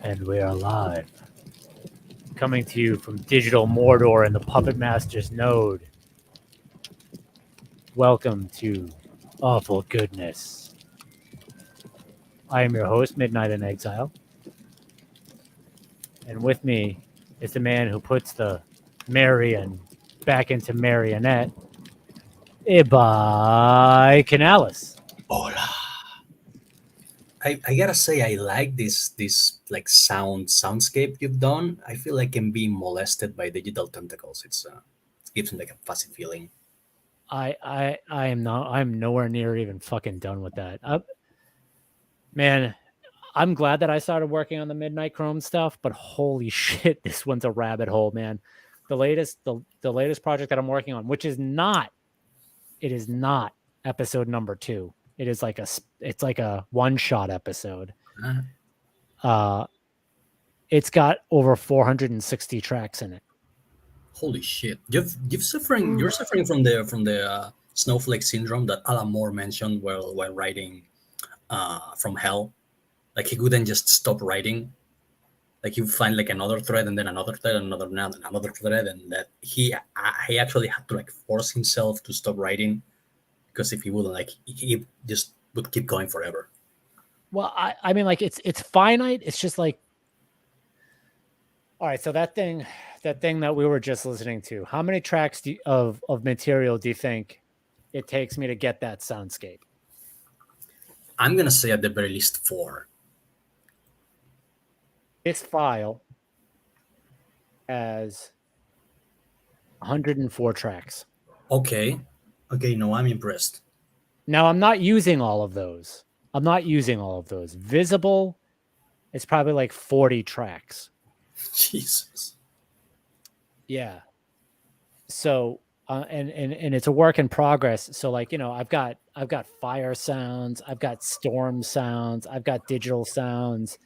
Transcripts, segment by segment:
And we are live. Coming to you from Digital Mordor and the Puppet Master's Node. Welcome to Awful Goodness. I am your host, Midnight in Exile. And with me is the man who puts the Marion back into Marionette, Ibai Canalis. Hola. I gotta say I like this like soundscape you've done. I feel like I'm being molested by digital tentacles. It gives me like a fuzzy feeling. I am not. I'm nowhere near even fucking done with that. Man, I'm glad that I started working on the Midnight Chrome stuff, but holy shit, this one's a rabbit hole, man. The latest project that I'm working on, which is not, it is not episode number 2. It's like a one-shot episode. Uh, It's got over 460 tracks in it. Holy shit! You're suffering from the snowflake syndrome that Alan Moore mentioned while writing from Hell. Like he couldn't just stop writing. Like you find like another thread and then another thread and another thread, and that he actually had to like force himself to stop writing because if he wouldn't, like he just would keep going forever. Well, I mean, like it's finite. It's just like, all right. So that thing that we were just listening to, how many tracks of material do you think it takes me to get that soundscape? I'm gonna say at the very least 4. This file has 104 tracks. Okay, no, I'm impressed. Now I'm not using all of those. Visible, it's probably like 40 tracks. Jesus. Yeah. So and it's a work in progress. So like, I've got fire sounds, I've got storm sounds, I've got digital sounds,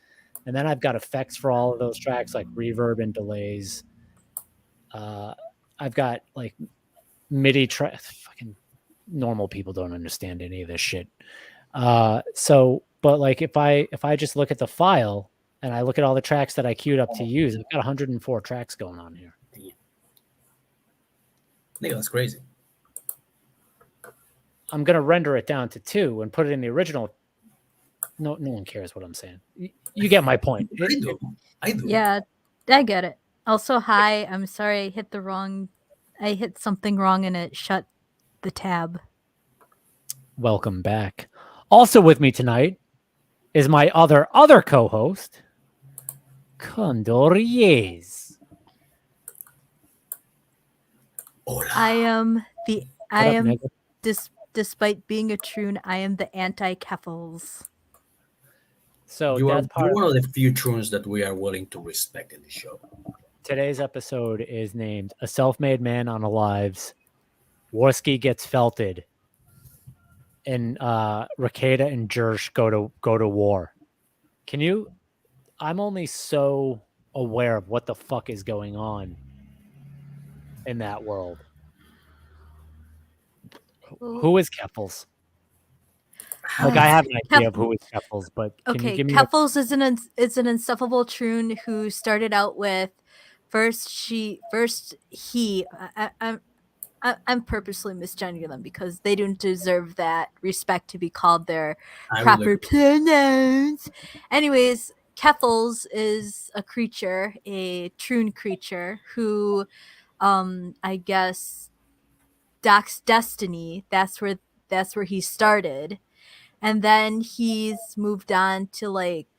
and then I've got effects for all of those tracks like reverb and delays. I've got like MIDI tracks. Fucking normal people don't understand any of this shit. But like if I just look at the file and I look at all the tracks that I queued up to use, I've got 104 tracks going on here. Yeah, that's crazy. I'm gonna render it down to 2 and put it in the original. No one cares what I'm saying. You get my point. I do. Yeah, I get it. Also, hi. I'm sorry I hit something wrong and it shut the tab. Welcome back. Also with me tonight is my other co-host, Condoriez. Hola. Despite being a troon, I am the anti-Keffels. So you're that's part one of the few troons that we are willing to respect in the show. Today's episode is named A Self-Made Man on Unalives. Warski gets felted. And Rekieta and Jersh go to war. I'm only so aware of what the fuck is going on in that world. Who is Keffels? Like I have an idea of who is Keffels, but can you give me Keffels is an insufferable troon who started out with I'm purposely misgendering them because they don't deserve that respect to be called their proper pronouns. Anyways, Keffels is a creature, a troon creature who, I guess, Doc's destiny. That's where he started, and then he's moved on to like.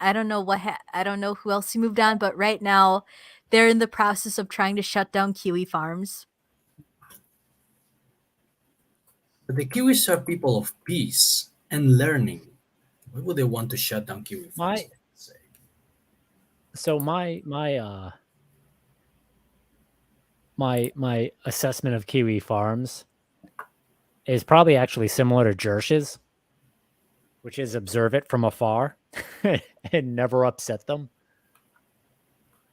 I don't know I don't know who else he moved on, but right now they're in the process of trying to shut down Kiwi farms. But the Kiwis are people of peace and learning. Why would they want to shut down Kiwi farms? So my assessment of Kiwi farms is probably actually similar to Jersh's, which is observe it from afar and never upset them.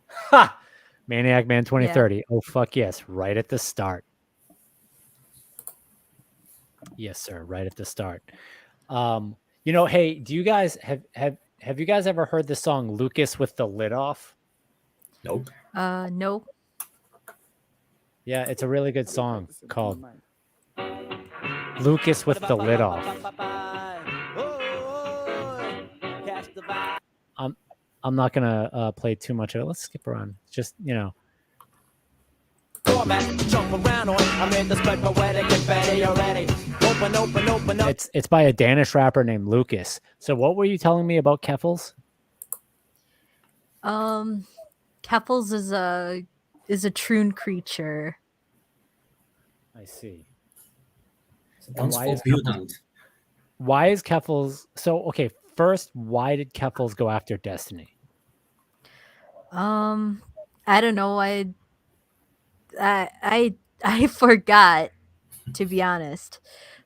Ha! Maniac Man 2030. Yeah. Oh, fuck yes. Right at the start. Yes, sir. Right at the start. Hey, do you guys have Have you guys ever heard the song Lucas with the Lid Off? Nope. No. Yeah, it's a really good song called Lucas with the Lid Off. I'm not gonna play too much of it. Let's skip around. Just it's by a Danish rapper named Lucas. So what were you telling me about Keffels? Keffels is a troon creature. I see. Why is Keffels so okay? First, why did Keffels go after Destiny? I don't know. I forgot, to be honest.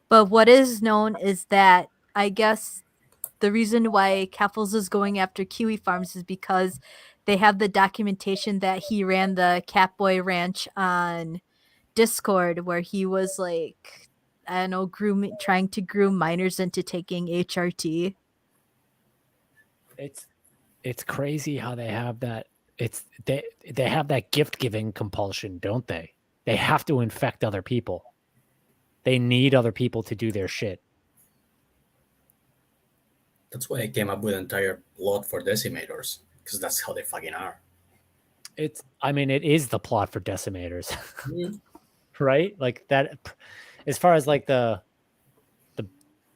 But what is known is that I guess the reason why Keffels is going after Kiwi Farms is because they have the documentation that he ran the Catboy Ranch on Discord, where he was like, I don't know, trying to groom minors into taking HRT. It's crazy how they have that. They have that gift giving compulsion, don't they? They have to infect other people. They need other people to do their shit. That's why I came up with an entire plot for Decimators, because that's how they fucking are. It is the plot for Decimators. Right? Like that, as far as like the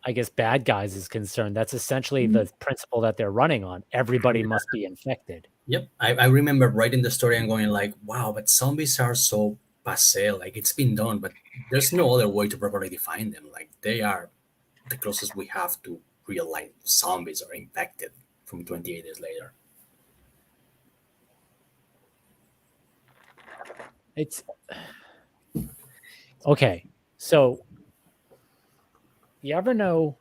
I guess bad guys is concerned, that's essentially the principle that they're running on. Everybody must be infected. Yep. I remember writing the story and going like, wow, but zombies are so passé, like it's been done, but there's no other way to properly define them. Like they are the closest we have to real life zombies are infected from 28 days later. It's okay. So you ever know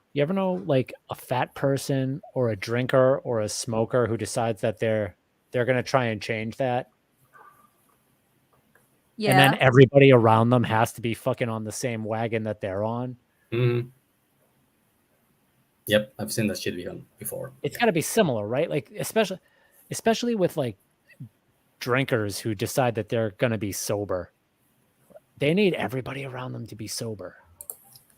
like a fat person or a drinker or a smoker who decides that they're going to try and change that? Yeah. And then everybody around them has to be fucking on the same wagon that they're on. Mm-hmm. Yep, I've seen that shit before. It's got to be similar, right? Like especially with like drinkers who decide that they're going to be sober. They need everybody around them to be sober.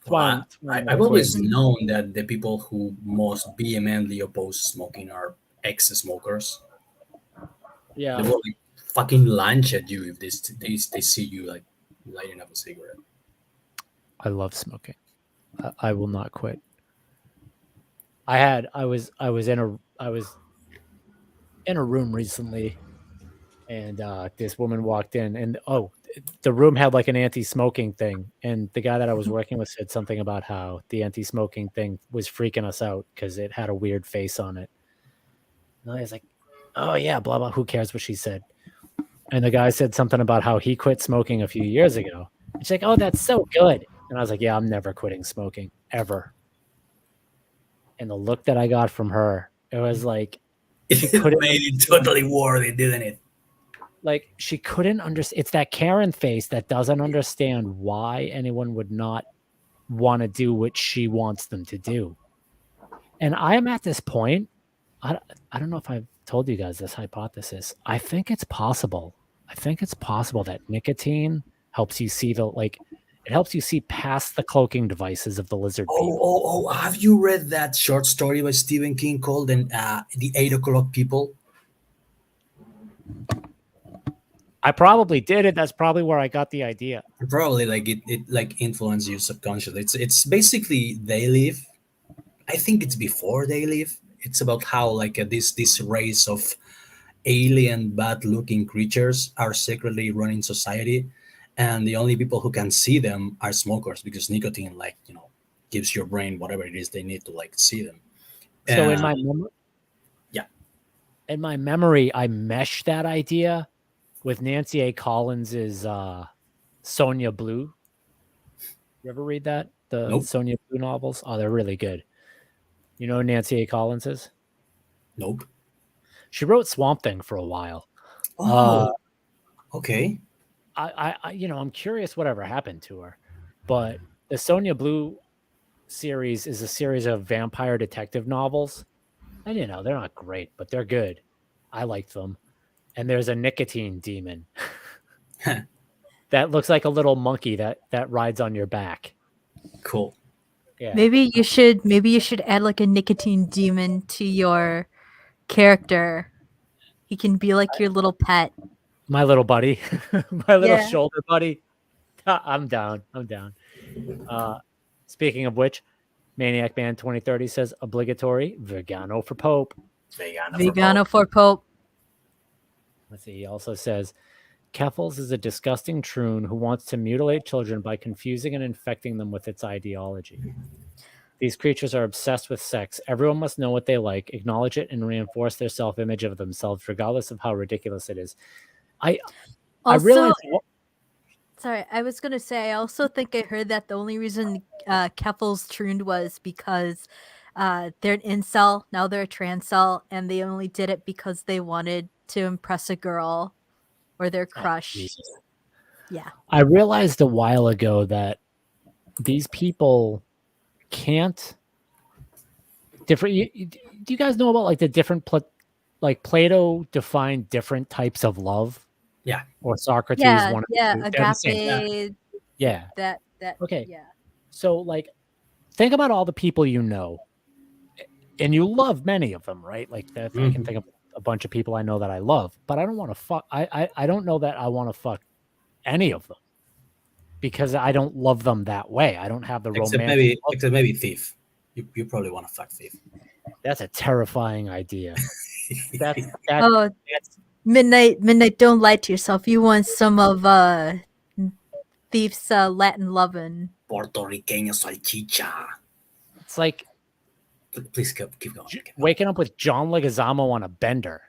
Well, I've always known that the people who most vehemently oppose smoking are ex-smokers. Yeah, they will like fucking lunge at you if they see you like lighting up a cigarette. I love smoking. I will not quit. I was in a room recently, and this woman walked in, and the room had like an anti-smoking thing, and the guy that I was working with said something about how the anti-smoking thing was freaking us out because it had a weird face on it. And I was like, oh yeah, blah blah, who cares what she said? And the guy said something about how he quit smoking a few years ago. And she's like, oh, that's so good. And I was like, yeah, I'm never quitting smoking ever. And the look that I got from her, it was like she couldn't made it totally worth it, didn't it? Like she couldn't understand. It's that Karen face that doesn't understand why anyone would not want to do what she wants them to do. And I am at this point. I don't know if I've told you guys this hypothesis. I think it's possible. That nicotine helps you see it helps you see past the cloaking devices of the lizard people. Oh! Have you read that short story by Stephen King called "The 8 O'Clock People"? I probably did it. That's probably where I got the idea. Probably like it like influenced you subconsciously. It's basically They Live. I think it's before They Live. It's about how like this race of alien bad-looking creatures are secretly running society, and the only people who can see them are smokers because nicotine gives your brain whatever it is they need to like see them. So in my memory, I meshed that idea with Nancy A. Collins's Sonia Blue. You ever read that? The Nope. Sonia Blue novels? Oh, they're really good. You know who Nancy A. Collins is? Nope. She wrote Swamp Thing for a while. Oh, okay. I'm curious whatever happened to her, but the Sonia Blue series is a series of vampire detective novels, And they're not great, but they're good. I like them. And there's a nicotine demon that looks like a little monkey that rides on your back. Cool. Yeah. Maybe you should add like a nicotine demon to your character. He can be like your little pet. My little buddy, my little Yeah. shoulder buddy. I'm down. Speaking of which, Maniac Man 2030 says obligatory Vegano for Pope. Vegano for Pope. Let's see. He also says Keffels is a disgusting troon who wants to mutilate children by confusing and infecting them with its ideology. These creatures are obsessed with sex. Everyone must know what they like, acknowledge it, and reinforce their self-image of themselves, regardless of how ridiculous it is. I realize. Sorry, I was gonna say. I also think I heard that the only reason Keffels trooned was because they're an incel. Now they're a transcel, and they only did it because they wanted to impress a girl or their crush. Yeah. I realized a while ago that these people can't different. Do you guys know about like the different like Plato defined different types of love? Yeah. Or Socrates. Agape. Yeah. That. Okay. Yeah. So like, think about all the people you know, and you love many of them, right? Like I can think of a bunch of people I know that I love, but I don't want to fuck. I don't know that I want to fuck any of them because I don't love them that way. I don't have the romantic. Except maybe Thief. You probably want to fuck Thief. That's a terrifying idea. That's Midnight, don't lie to yourself. You want some of Thief's Latin lovin'. Puerto Riqueño salchicha. It's like, please keep going. Waking up with John Leguizamo on a bender.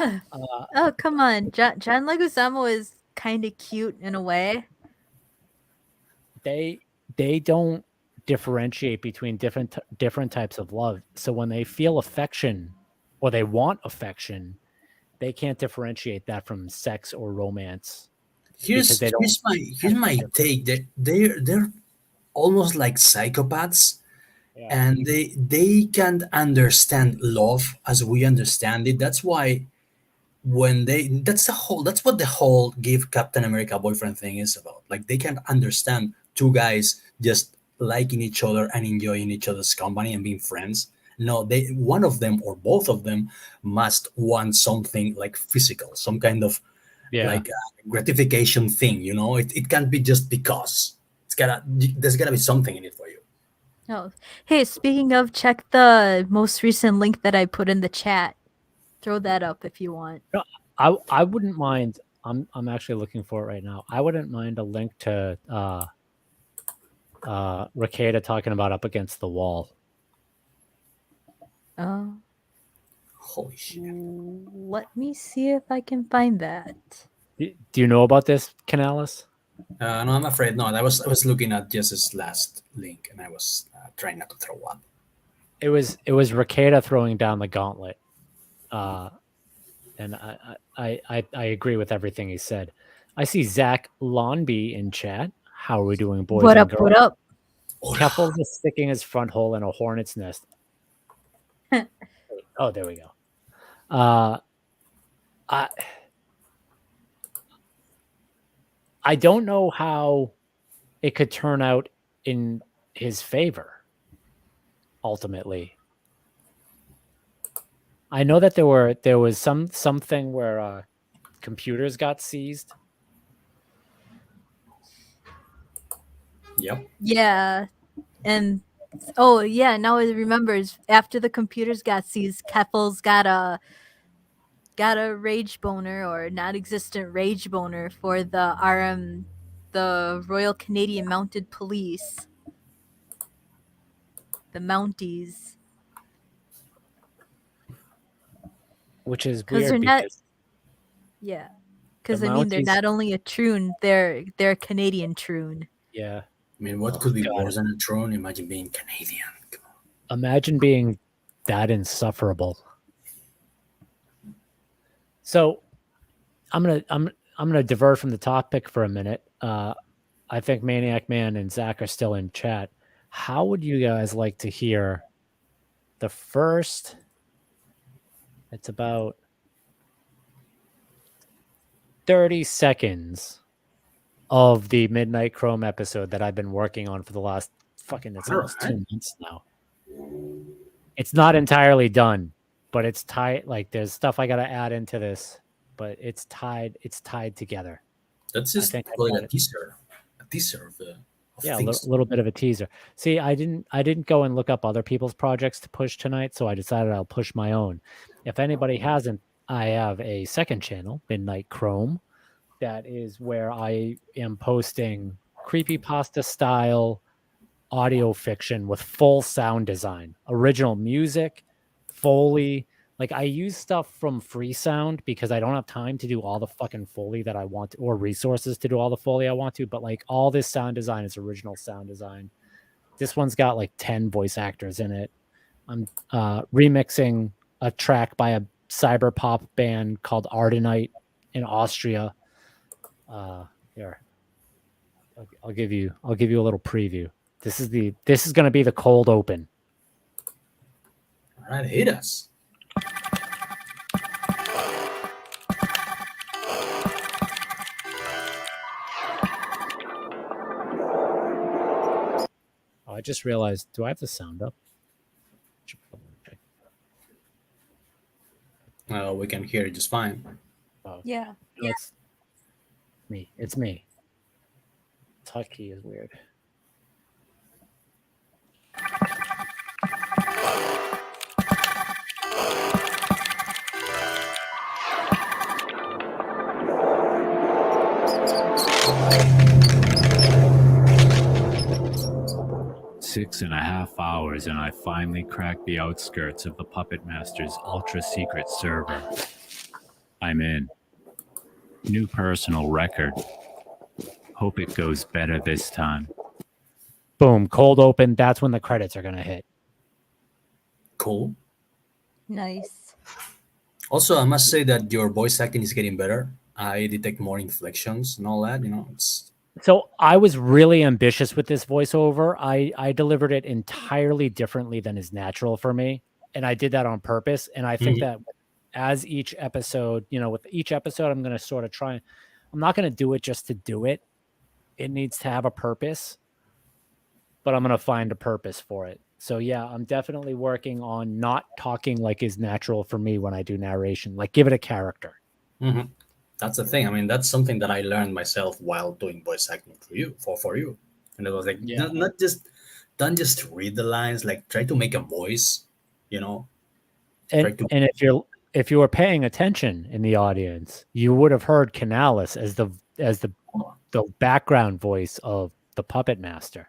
Oh, come on. John Leguizamo is kind of cute in a way. They don't differentiate between different types of love. So when they feel affection or they want affection, they can't differentiate that from sex or romance. Here's my take. They're almost like psychopaths, and they can't understand love as we understand it. That's why that's what the whole give Captain America boyfriend thing is about. Like they can't understand two guys just liking each other and enjoying each other's company and being friends. No, one of them or both of them must want something like physical, some kind of like gratification thing. It can't be just because. There's gotta be something in it for you. Oh, hey! Speaking of, check the most recent link that I put in the chat. Throw that up if you want. No, I wouldn't mind. I'm actually looking for it right now. I wouldn't mind a link to Rekieta talking about Up Against the Wall. Oh. Holy shit. Let me see if I can find that. Do you know about this, Canales? No, I'm afraid not. I was looking at Jess's last link, and I was trying not to throw up. It was Rekieta throwing down the gauntlet, and I agree with everything he said. I see Zach Lonby in chat. How are we doing, boys? What and up? girls? What up? Keffels is sticking his front hole in a hornet's nest. Oh, there we go. I don't know how it could turn out in his favor. Ultimately, I know that there was something where computers got seized. Yep. Yeah, and now it remembers after the computers got seized, Keffels got a rage boner or non-existent rage boner for the Royal Canadian Mounted Police, the Mounties, which is weird because I mean they're not only a troon, they're a Canadian troon. Yeah. I mean, what could be worse than a troon? Imagine being Canadian. Come on. Imagine being that insufferable. So, I'm gonna divert from the topic for a minute. I think Maniac Man and Zach are still in chat. how would you guys like to hear the first? It's about 30 seconds of the Midnight Chrome episode that I've been working on for the last it's almost 2 months now. It's not entirely done, but it's tied. Like there's stuff I got to add into this, but it's tied together. That's just like a teaser of yeah, a little bit of a teaser. See, I didn't go and look up other people's projects to push tonight, so I decided I'll push my own. If anybody hasn't, I have a second channel, Midnight Chrome, that is where I am posting creepypasta style audio fiction with full sound design, original music, Foley. Like I use stuff from Free Sound because I don't have time to do all the fucking Foley that I want to, or resources to do all the Foley I want to. But like all this sound design is original sound design. This one's got like 10 voice actors in it. I'm remixing a track by a cyber pop band called Ardenite in Austria. Here, I'll give you a little preview. This is going to be the cold open. All right, hit us. Oh, I just realized. Do I have the sound up? We can hear it just fine. Oh, yeah. It's me. It's me. Hotkey is weird. Six and a half hours, and I finally cracked the outskirts of the Puppet Master's ultra-secret server. I'm in. New personal record. Hope it goes better this time. Boom, cold open. That's when the credits are going to hit. Cool. Nice. Also, I must say that your voice acting is getting better. I detect more inflections and all that. It's... So I was really ambitious with this voiceover. I delivered it entirely differently than is natural for me. And I did that on purpose. And I think that as each episode, with each episode, I'm going to sort of try. I'm not going to do it just to do it. It needs to have a purpose. But I'm going to find a purpose for it. So yeah, I'm definitely working on not talking like is natural for me when I do narration. Like give it a character. Mm-hmm. That's the thing. I mean, that's something that I learned myself while doing voice acting for you. And it was like, don't just read the lines, like try to make a voice, And if you were paying attention in the audience, you would have heard Canalis as the background voice of the Puppet Master.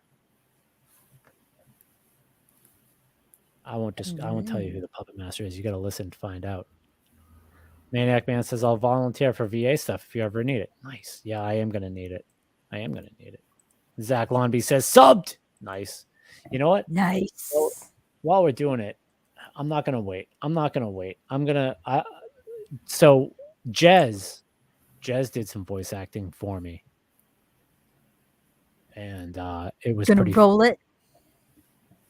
I won't tell you who the Puppet Master is. You got to listen to find out. Maniac Man says, I'll volunteer for VA stuff if you ever need it. Nice. Yeah, I am going to need it. Zach Lonby says, subbed. Nice. You know what? Nice. So, while we're doing it, I'm not going to wait. So Jez did some voice acting for me. And it was gonna roll it.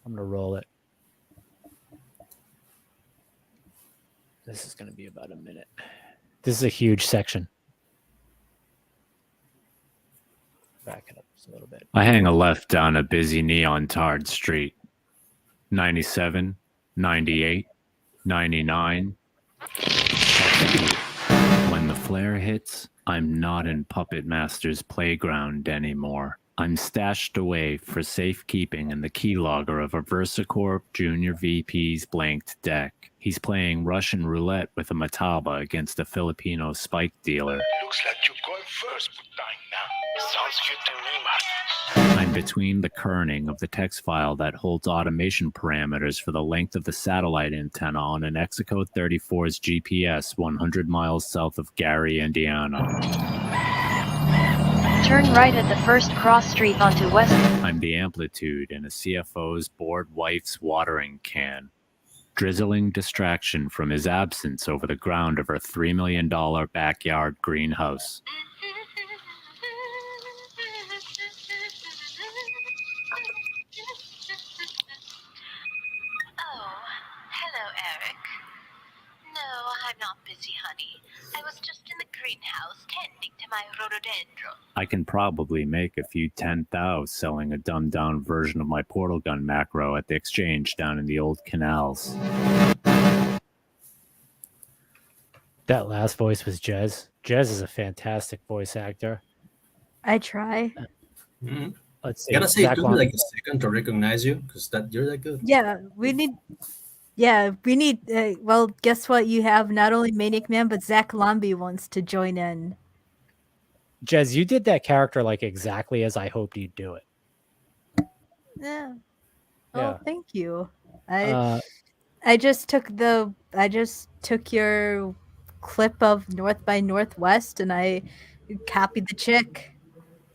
I'm going to roll it. This is going to be about a minute. This is a huge section. Back it up just a little bit. I hang a left down a busy neon-tarred street. 97, 98, 99. When the flare hits, I'm not in Puppet Master's playground anymore. I'm stashed away for safekeeping in the keylogger of a VersaCorp Junior VP's blanked deck. He's playing Russian roulette with a Mataba against a Filipino spike dealer. Looks like you're going first, Budina. Sounds good to me, man. I'm between the kerning of the text file that holds automation parameters for the length of the satellite antenna on an Execo 34's GPS 100 miles south of Gary, Indiana. Turn right at the first cross street onto West. I'm the amplitude in a CFO's bored wife's watering can. Drizzling distraction from his absence over the ground of her $3 million backyard greenhouse. Rick. No, I'm not busy, honey. I was just in the greenhouse tending to my rhododendron. I can probably make a few 10,000 selling a dumbed down version of my portal gun macro at the exchange down in the old canals. That last voice was Jez. Jez is a fantastic voice actor. I try. Mm-hmm. Let's see. You gotta say it Zach took me Lon- like a second to recognize you because you're that good. Yeah, we need. Yeah, we need. Well, guess what? You have not only Maniac Man, but Zach Lomby wants to join in. Jez, you did that character like exactly as I hoped you'd do it. Yeah. Oh, Yeah. thank you. I just took your clip of North by Northwest and I copied the chick.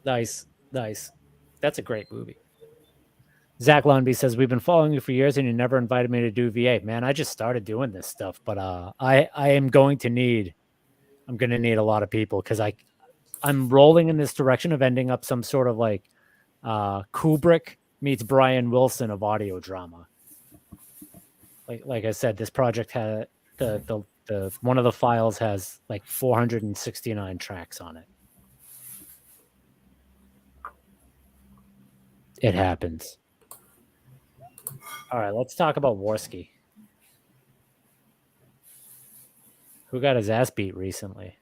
Nice. That's a great movie. Zach Lundby says, we've been following you for years and you never invited me to do VA. Man, I just started doing this stuff, but I'm going to need a lot of people because I'm rolling in this direction of ending up some sort of like Kubrick meets Brian Wilson of audio drama. Like I said, this project had the one of the files has like 469 tracks on it. It happens. All right, let's talk about Warski. Who got his ass beat recently?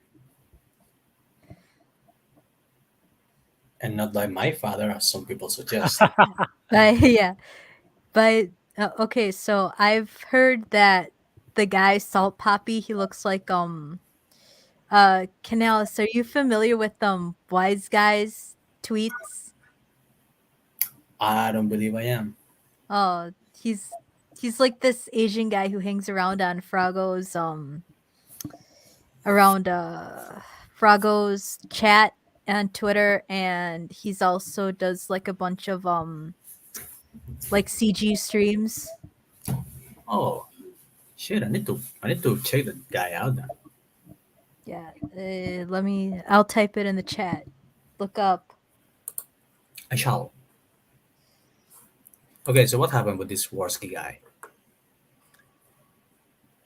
And not by my father, as some people suggest. Yeah. But okay, so I've heard that the guy Salt Poppy, he looks like Canales. Are you familiar with Wise Guy's tweets? I don't believe I am. Oh, he's like this Asian guy who hangs around on Froggo's Froggo's chat on Twitter, and he's also does like a bunch of like CG streams. Oh shit! I need to check that guy out then. Yeah, I'll type it in the chat. Look up. I shall. Okay, so what happened with this Warski guy?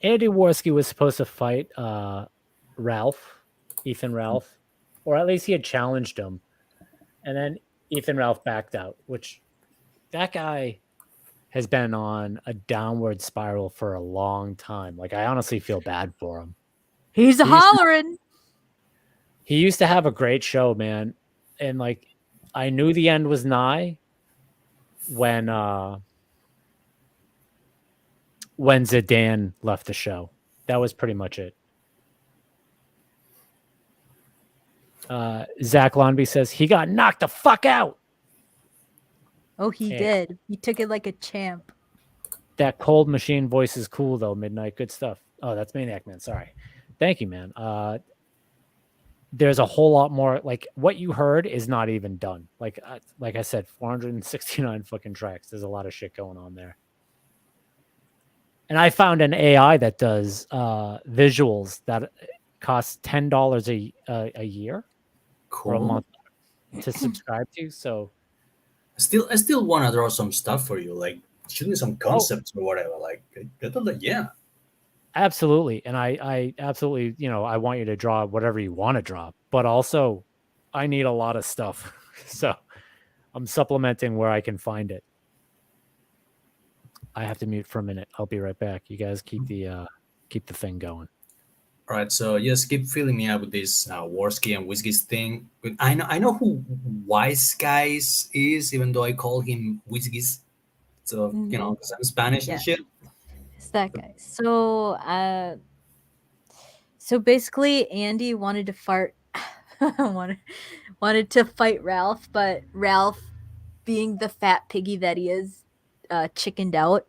Andy Warski was supposed to fight Ethan Ralph, or at least he had challenged him. And then Ethan Ralph backed out, which that guy has been on a downward spiral for a long time. Like, I honestly feel bad for him. He's hollering. He used to have a great show, man. And like, I knew the end was nigh when Zidane left the show. That was pretty much it. Zach Lonby says he got knocked the fuck out. Oh, he did. He took it like a champ. That cold machine voice is cool though. Midnight, good stuff. Oh, that's Maniac Man. Sorry. Thank you, man. There's a whole lot more. Like what you heard is not even done. Like I said, 469 fucking tracks. There's a lot of shit going on there. And I found an AI that does visuals that costs $10 a year or a month to subscribe to. So I still want to draw some stuff for you, like shoot me some concepts or whatever. Like, yeah, absolutely. And I absolutely, I want you to draw whatever you want to draw, but also I need a lot of stuff. So I'm supplementing where I can find it. I have to mute for a minute. I'll be right back. You guys keep the thing going. All right, so just keep filling me out with this Warski and Whiskey's thing. But I know who Wise Guys is, even though I call him Whiskey's. So because I'm Spanish and shit. It's that guy. So basically, Andy wanted to wanted to fight Ralph, but Ralph, being the fat piggy that he is, chickened out.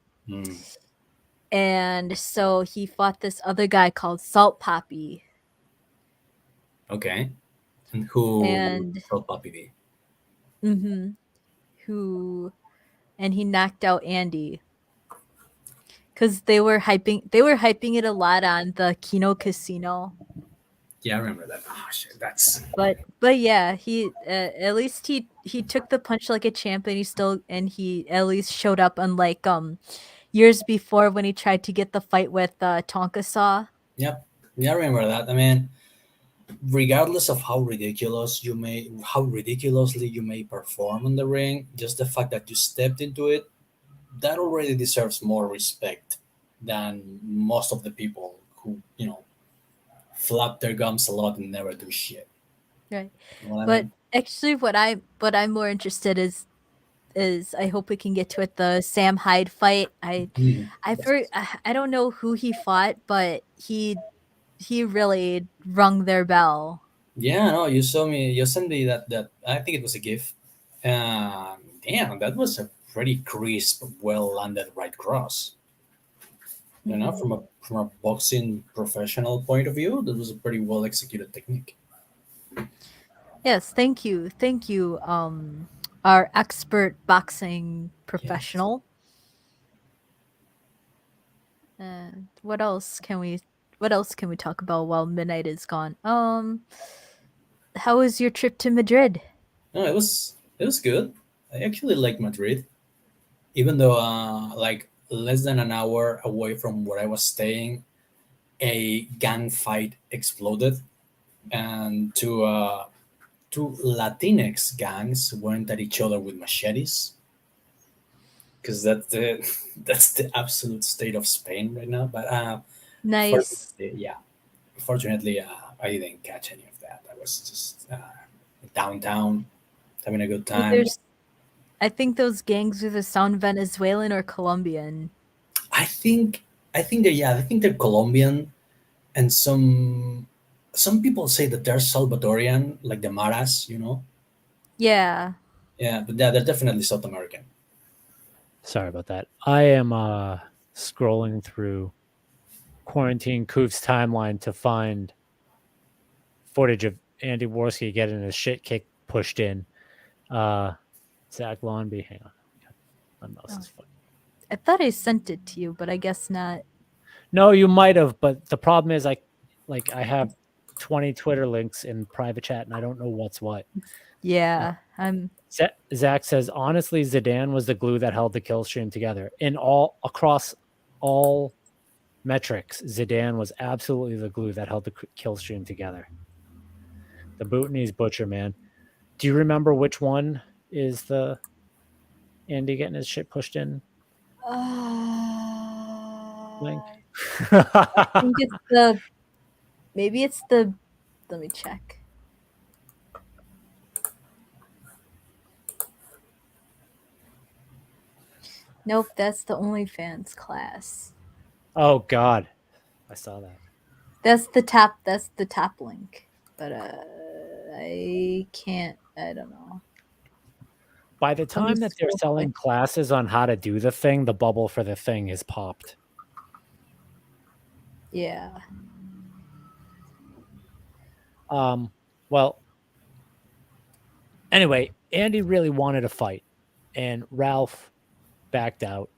And so he fought this other guy called Salt Poppy. Okay. And who Salt Poppy be? And he knocked out Andy. Because they were hyping it a lot on the Kino Casino. Yeah, I remember that. Oh shit, that's. But yeah, he at least he took the punch like a champ, and he at least showed up. Unlike years before when he tried to get the fight with Tonka Saw. Yep. Yeah, I remember that. I mean, regardless of how ridiculously you may perform in the ring, just the fact that you stepped into it, that already deserves more respect than most of the people who, flap their gums a lot and never do shit. Right. You know what I But mean? actually, what I'm more interested is I hope we can get to it, the Sam Hyde fight. Mhm. I don't know who he fought, but he really rung their bell. Yeah, no, you sent me that I think it was a GIF. Damn, that was a pretty crisp, well landed right cross. Mhm. From a boxing professional point of view, that was a pretty well executed technique. Yes, thank you, our expert boxing Yes. professional. And what else can we talk about while midnight is gone? How was your trip to Madrid? No, it was good. I actually like Madrid, even though like less than an hour away from where I was staying, a gang fight exploded, and two Latinx gangs went at each other with machetes. Because that's the absolute state of Spain right now. But Nice. fortunately, I didn't catch any of that. I was just downtown having a good Well, time. I think those gangs either sound Venezuelan or Colombian. I think I think they're Colombian, and some people say that they're Salvadorian, like the Maras, Yeah. Yeah, but yeah, they're definitely South American. Sorry about that. I am scrolling through Quarantine Koof's timeline to find footage of Andy Warski getting his shit kicked pushed in. Zach Longby, hang on. My mouse Oh. is fucking. I thought I sent it to you, but I guess not. No, you might have, but the problem is I have 20 Twitter links in private chat and I don't know what's what. Yeah. Zach says honestly, Zidane was the glue that held the kill stream together. Across all metrics, Zidane was absolutely the glue that held the kill stream together. The Bhutanese butcher, man. Do you remember which one is the Andy getting his shit pushed in link? I think it's the maybe it's the let me check. Nope, that's the OnlyFans class. Oh God, I saw that. That's the top link. But I don't know. By the Let me time that they're scroll selling quick. classes on how to do the thing, the bubble for the thing is popped. Yeah. Well, anyway, Andy really wanted a fight, and Ralph backed out.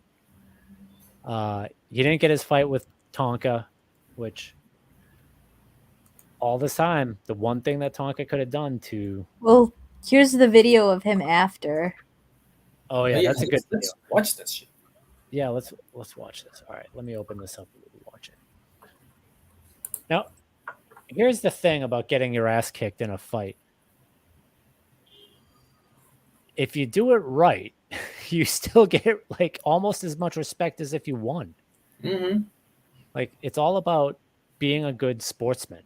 He didn't get his fight with Tonka, which all this time, the one thing that Tonka could have done to. Well, here's the video of him after. Oh yeah, that's a good video. Let's watch that shit. Yeah, let's watch this. All right, let me open this up and we'll watch it. Now, here's the thing about getting your ass kicked in a fight. If you do it right, you still get like almost as much respect as if you won. Mm-hmm. Like it's all about being a good sportsman.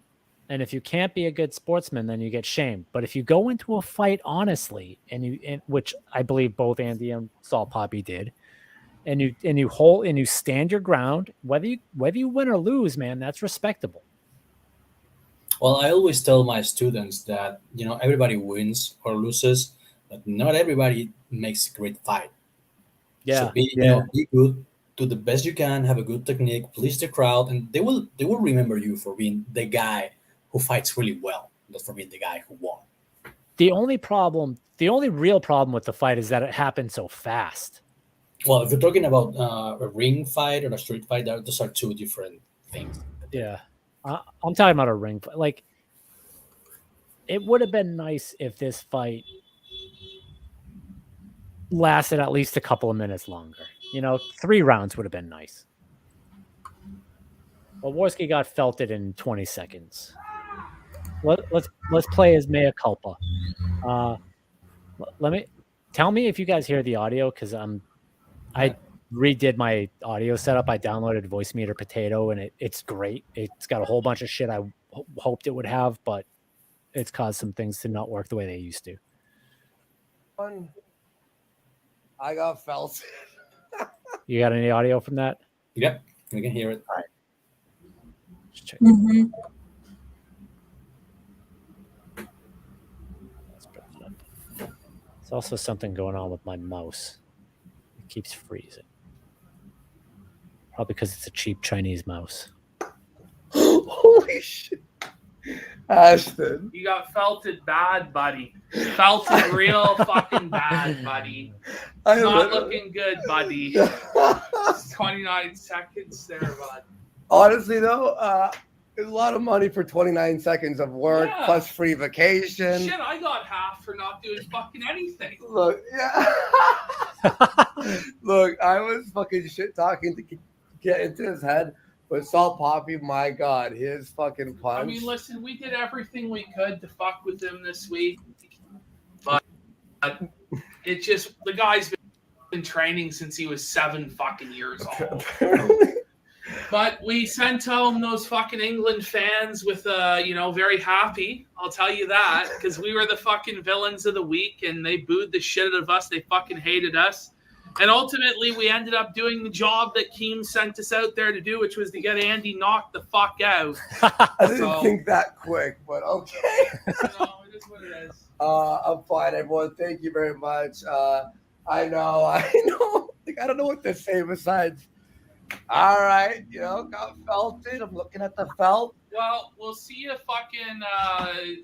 And if you can't be a good sportsman, then you get shamed. But if you go into a fight honestly, which I believe both Andy and Salt Poppy did, and you stand your ground, whether you win or lose, man, that's respectable. Well, I always tell my students that everybody wins or loses, but not everybody makes a great fight. So be good, do the best you can, have a good technique, please the crowd, and they will remember you for being the guy who fights really well, not for being the guy who won. The only real problem with the fight is that it happened so fast. Well, if you're talking about a ring fight or a street fight, those are two different things. Yeah. I'm talking about a ring fight. Like, it would have been nice if this fight lasted at least a couple of minutes longer. 3 rounds would have been nice. Well, Warski got felted in 20 seconds. Let's play as mea culpa. Let me tell me if you guys hear the audio because I redid my audio setup. I downloaded Voice Meter Potato and it's great. It's got a whole bunch of shit I hoped it would have, but it's caused some things to not work the way they used to. I got felt. You got any audio from that? Yep, we can hear it. All right. Just check. Mm-hmm. Let's bring it up. There's also something going on with my mouse. It keeps freezing. Probably because it's a cheap Chinese mouse. Holy shit. Ashton. You got felted bad, buddy. Felted real fucking bad, buddy. Not looking good, buddy. 29 seconds there, bud. Honestly, though, it's a lot of money for 29 seconds of work plus free vacation. Shit, I got half for not doing fucking anything. Look, Look, I was fucking shit talking to get into his head. But Salt Poppy, my God, his fucking punch. I mean, listen, we did everything we could to fuck with him this week. But it just, the guy's been training since he was 7 fucking years old. But we sent home those fucking England fans with, very happy. I'll tell you that. Because we were the fucking villains of the week and they booed the shit out of us. They fucking hated us. And ultimately, we ended up doing the job that Keem sent us out there to do, which was to get Andy knocked the fuck out. I didn't think that quick, but okay. It is what it is. I'm fine, everyone. Thank you very much. I know. Like, I don't know what to say besides, all right, got felted. I'm looking at the felt. Well, we'll see you fucking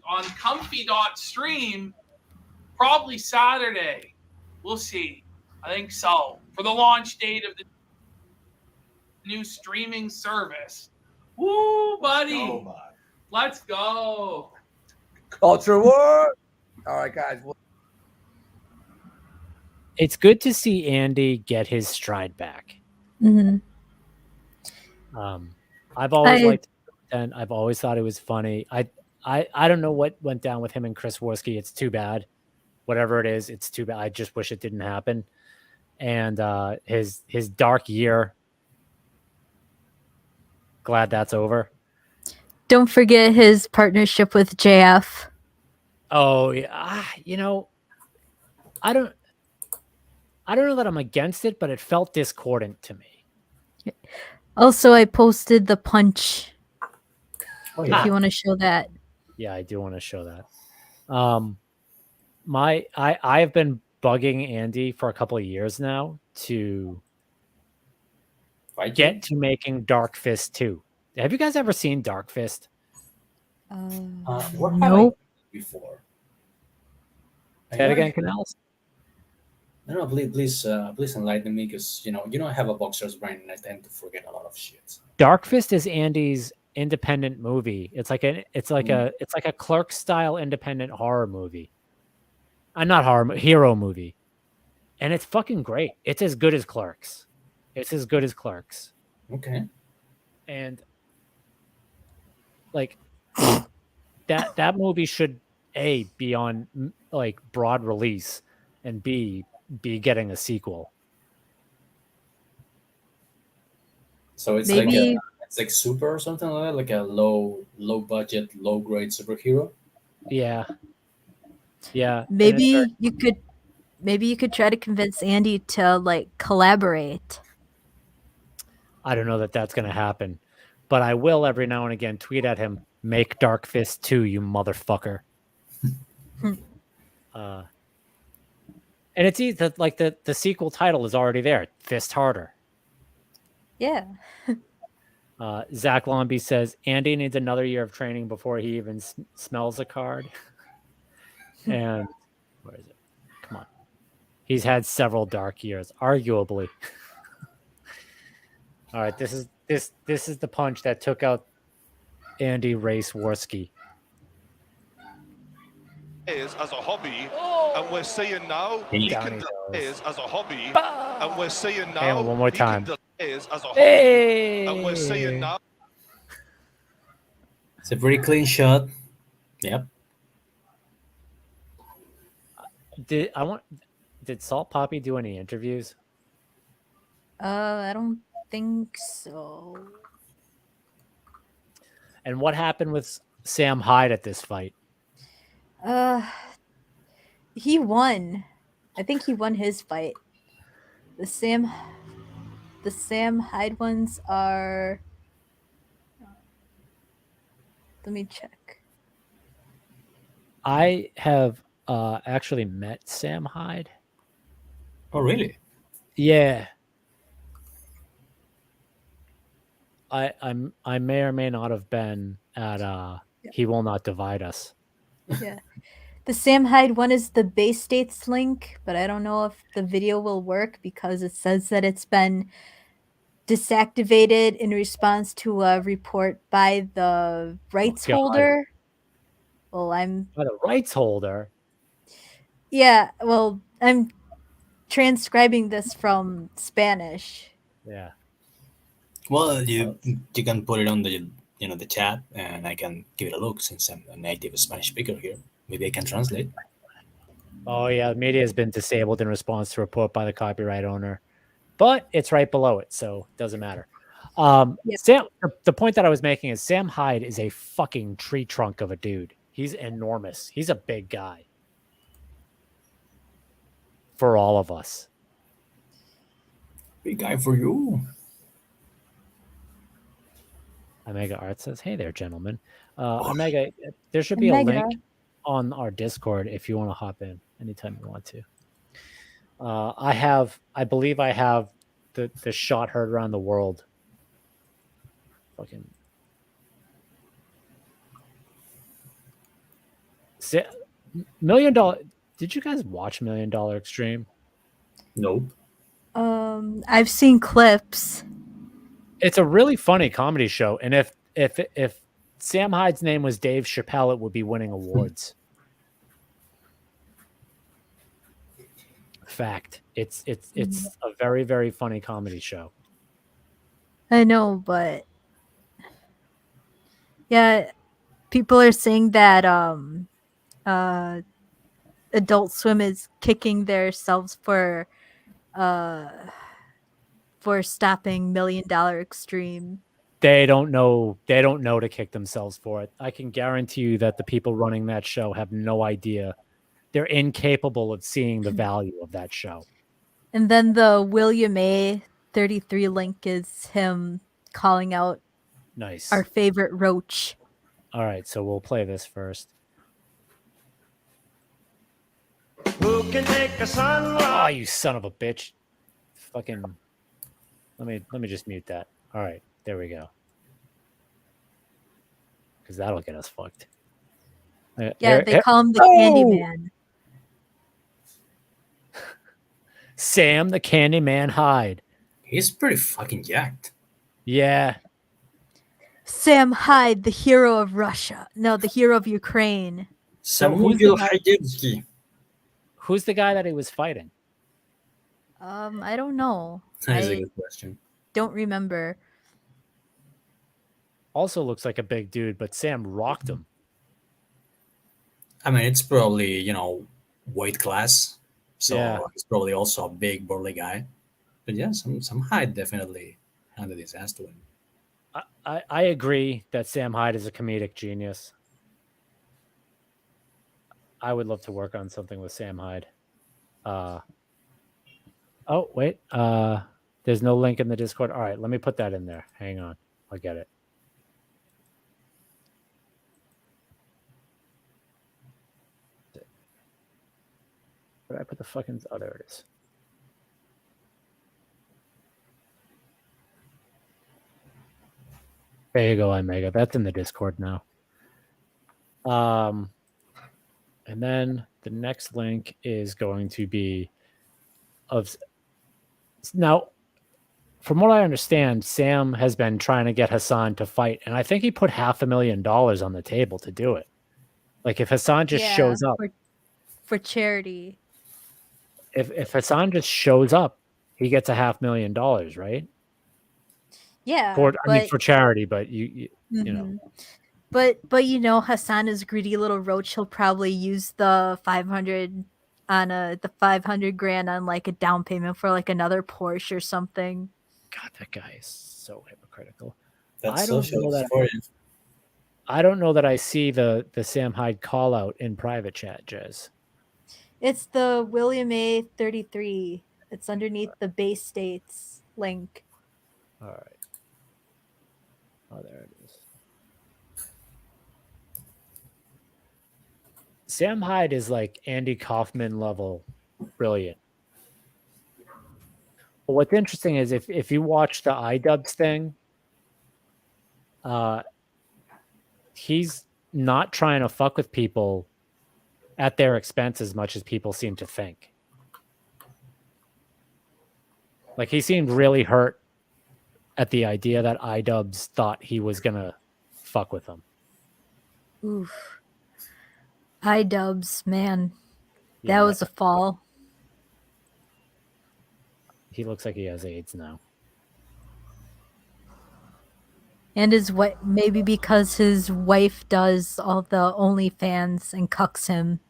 on comfy.stream probably Saturday. We'll see. I think so. For the launch date of the new streaming service. Woo, buddy. Let's go. Culture war. All right, guys. It's good to see Andy get his stride back. Mm-hmm. I've always liked and I've always thought it was funny. I don't know what went down with him and Chris Warski. It's too bad. Whatever it is, it's too bad. I just wish it didn't happen. And his dark year. Glad that's over. Don't forget his partnership with JF. Oh, yeah. I don't know that I'm against it, but it felt discordant to me. Also, I posted the punch. If you want to show that. Yeah, I do want to show that. I've been bugging Andy for a couple of years now to get to making Dark Fist 2. Have you guys ever seen Dark Fist? Nope. Before. Say that again, Canals? No, please enlighten me because I have a boxer's brain and I tend to forget a lot of shit. Dark Fist is Andy's independent movie. It's like a Clerk style independent horror movie. Not horror, hero movie. And it's fucking great. It's as good as Clerks. Okay. And like that movie should be on like broad release and be getting a sequel. So it's like Super or something like that, like a low budget, low grade superhero. Yeah. Maybe you could try to convince Andy to like collaborate. I don't know that that's going to happen, but I will every now and again tweet at him, "Make Dark Fist 2, you motherfucker." And it's easy that like the sequel title is already there, Fist Harder. Yeah. Zach Lomby says Andy needs another year of training before he even smells a card. And where is it? Come on. He's had several dark years, arguably. All right, this is the punch that took out Andy Race Warski. as a hobby, and we're seeing now he Down can he delay goes. as a hobby, Bah! and we're seeing Hang on, now one more he time. can delay as a hobby, and we're seeing Hey! now. It's a very clean shot. Yep. Did Salt Poppy do any interviews? I don't think so. And what happened with Sam Hyde at this fight? He won. I think he won his fight. The Sam Hyde ones are. Let me check. I have actually met Sam Hyde. Oh, really? Yeah. I may or may not have been at He Will Not Divide Us. Yeah. The Sam Hyde one is the Bay States link, but I don't know if the video will work because it says that it's been desactivated in response to a report by the rights holder. Well, By the rights holder? Yeah, well, I'm transcribing this from Spanish. Yeah. Well, you can put it on the chat, and I can give it a look since I'm a native Spanish speaker here. Maybe I can translate. Oh yeah, media has been disabled in response to a report by the copyright owner, but it's right below it, so it doesn't matter. Sam, the point that I was making is Sam Hyde is a fucking tree trunk of a dude. He's enormous. He's a big guy for all of us. Big guy for you. Omega Art says, "Hey there, gentlemen. Omega, there should be a link on our Discord if you want to hop in anytime you want to. I believe I have the shot heard around the world. Fucking $1 million. Did you guys watch $1 Million Extreme? Nope. I've seen clips. It's a really funny comedy show, and if Sam Hyde's name was Dave Chappelle, it would be winning awards. Fact. It's a very, very funny comedy show. I know, but yeah, people are saying that Adult Swim is kicking themselves for stopping $1 Million Extreme. They don't know to kick themselves for it. I can guarantee you that the people running that show have no idea. They're incapable of seeing the value of that show. And then the William A. 33 link is him calling out Nice. our favorite roach. All right, so we'll play this first. Who can take a sunrise? Oh, you son of a bitch. Fucking let me just mute that. All right, there we go. Because that'll get us fucked. Yeah, they call him the Candyman. Sam the Candyman Hyde. He's pretty fucking jacked. Yeah. Sam Hyde, the hero of Russia. No, the hero of Ukraine. Samuel Hajdevsky. Who's the guy that he was fighting? I don't know. That's a good question. Don't remember. Also looks like a big dude, but Sam rocked him. I mean, it's probably, weight class. So Yeah. he's probably also a big, burly guy. But yeah, some Hyde definitely handed his ass to him. I agree that Sam Hyde is a comedic genius. I would love to work on something with Sam Hyde. Oh, wait. There's no link in the Discord. All right, let me put that in there. Hang on. I'll get it. Where did I put the fucking... Oh, there it is. There you go, Omega. That's in the Discord now. And then the next link is going to be of... Now, from what I understand, Sam has been trying to get Hassan to fight, and I think he put $500,000 on the table to do it. Like, if Hassan just shows up, for charity. If Hassan just shows up, he gets $500,000, right? Yeah, for charity, but you know. But you know, Hassan is greedy little roach. He'll probably use the 500 on the 500 grand on like a down payment for like another Porsche or something. God, that guy is so hypocritical. That's socialist for you. I don't know that I see the Sam Hyde call out in private chat, Jez. It's the William A. 33. It's underneath the Bay States link. All right. Oh, there it is. Sam Hyde is like Andy Kaufman level brilliant. But what's interesting is if you watch the iDubbbz thing, he's not trying to fuck with people at their expense as much as people seem to think. Like he seemed really hurt at the idea that iDubbbz thought he was gonna fuck with him. Oof. iDubbbz, man. That was a fall. He looks like he has AIDS now. And his wife, maybe because his wife does all the OnlyFans and cucks him.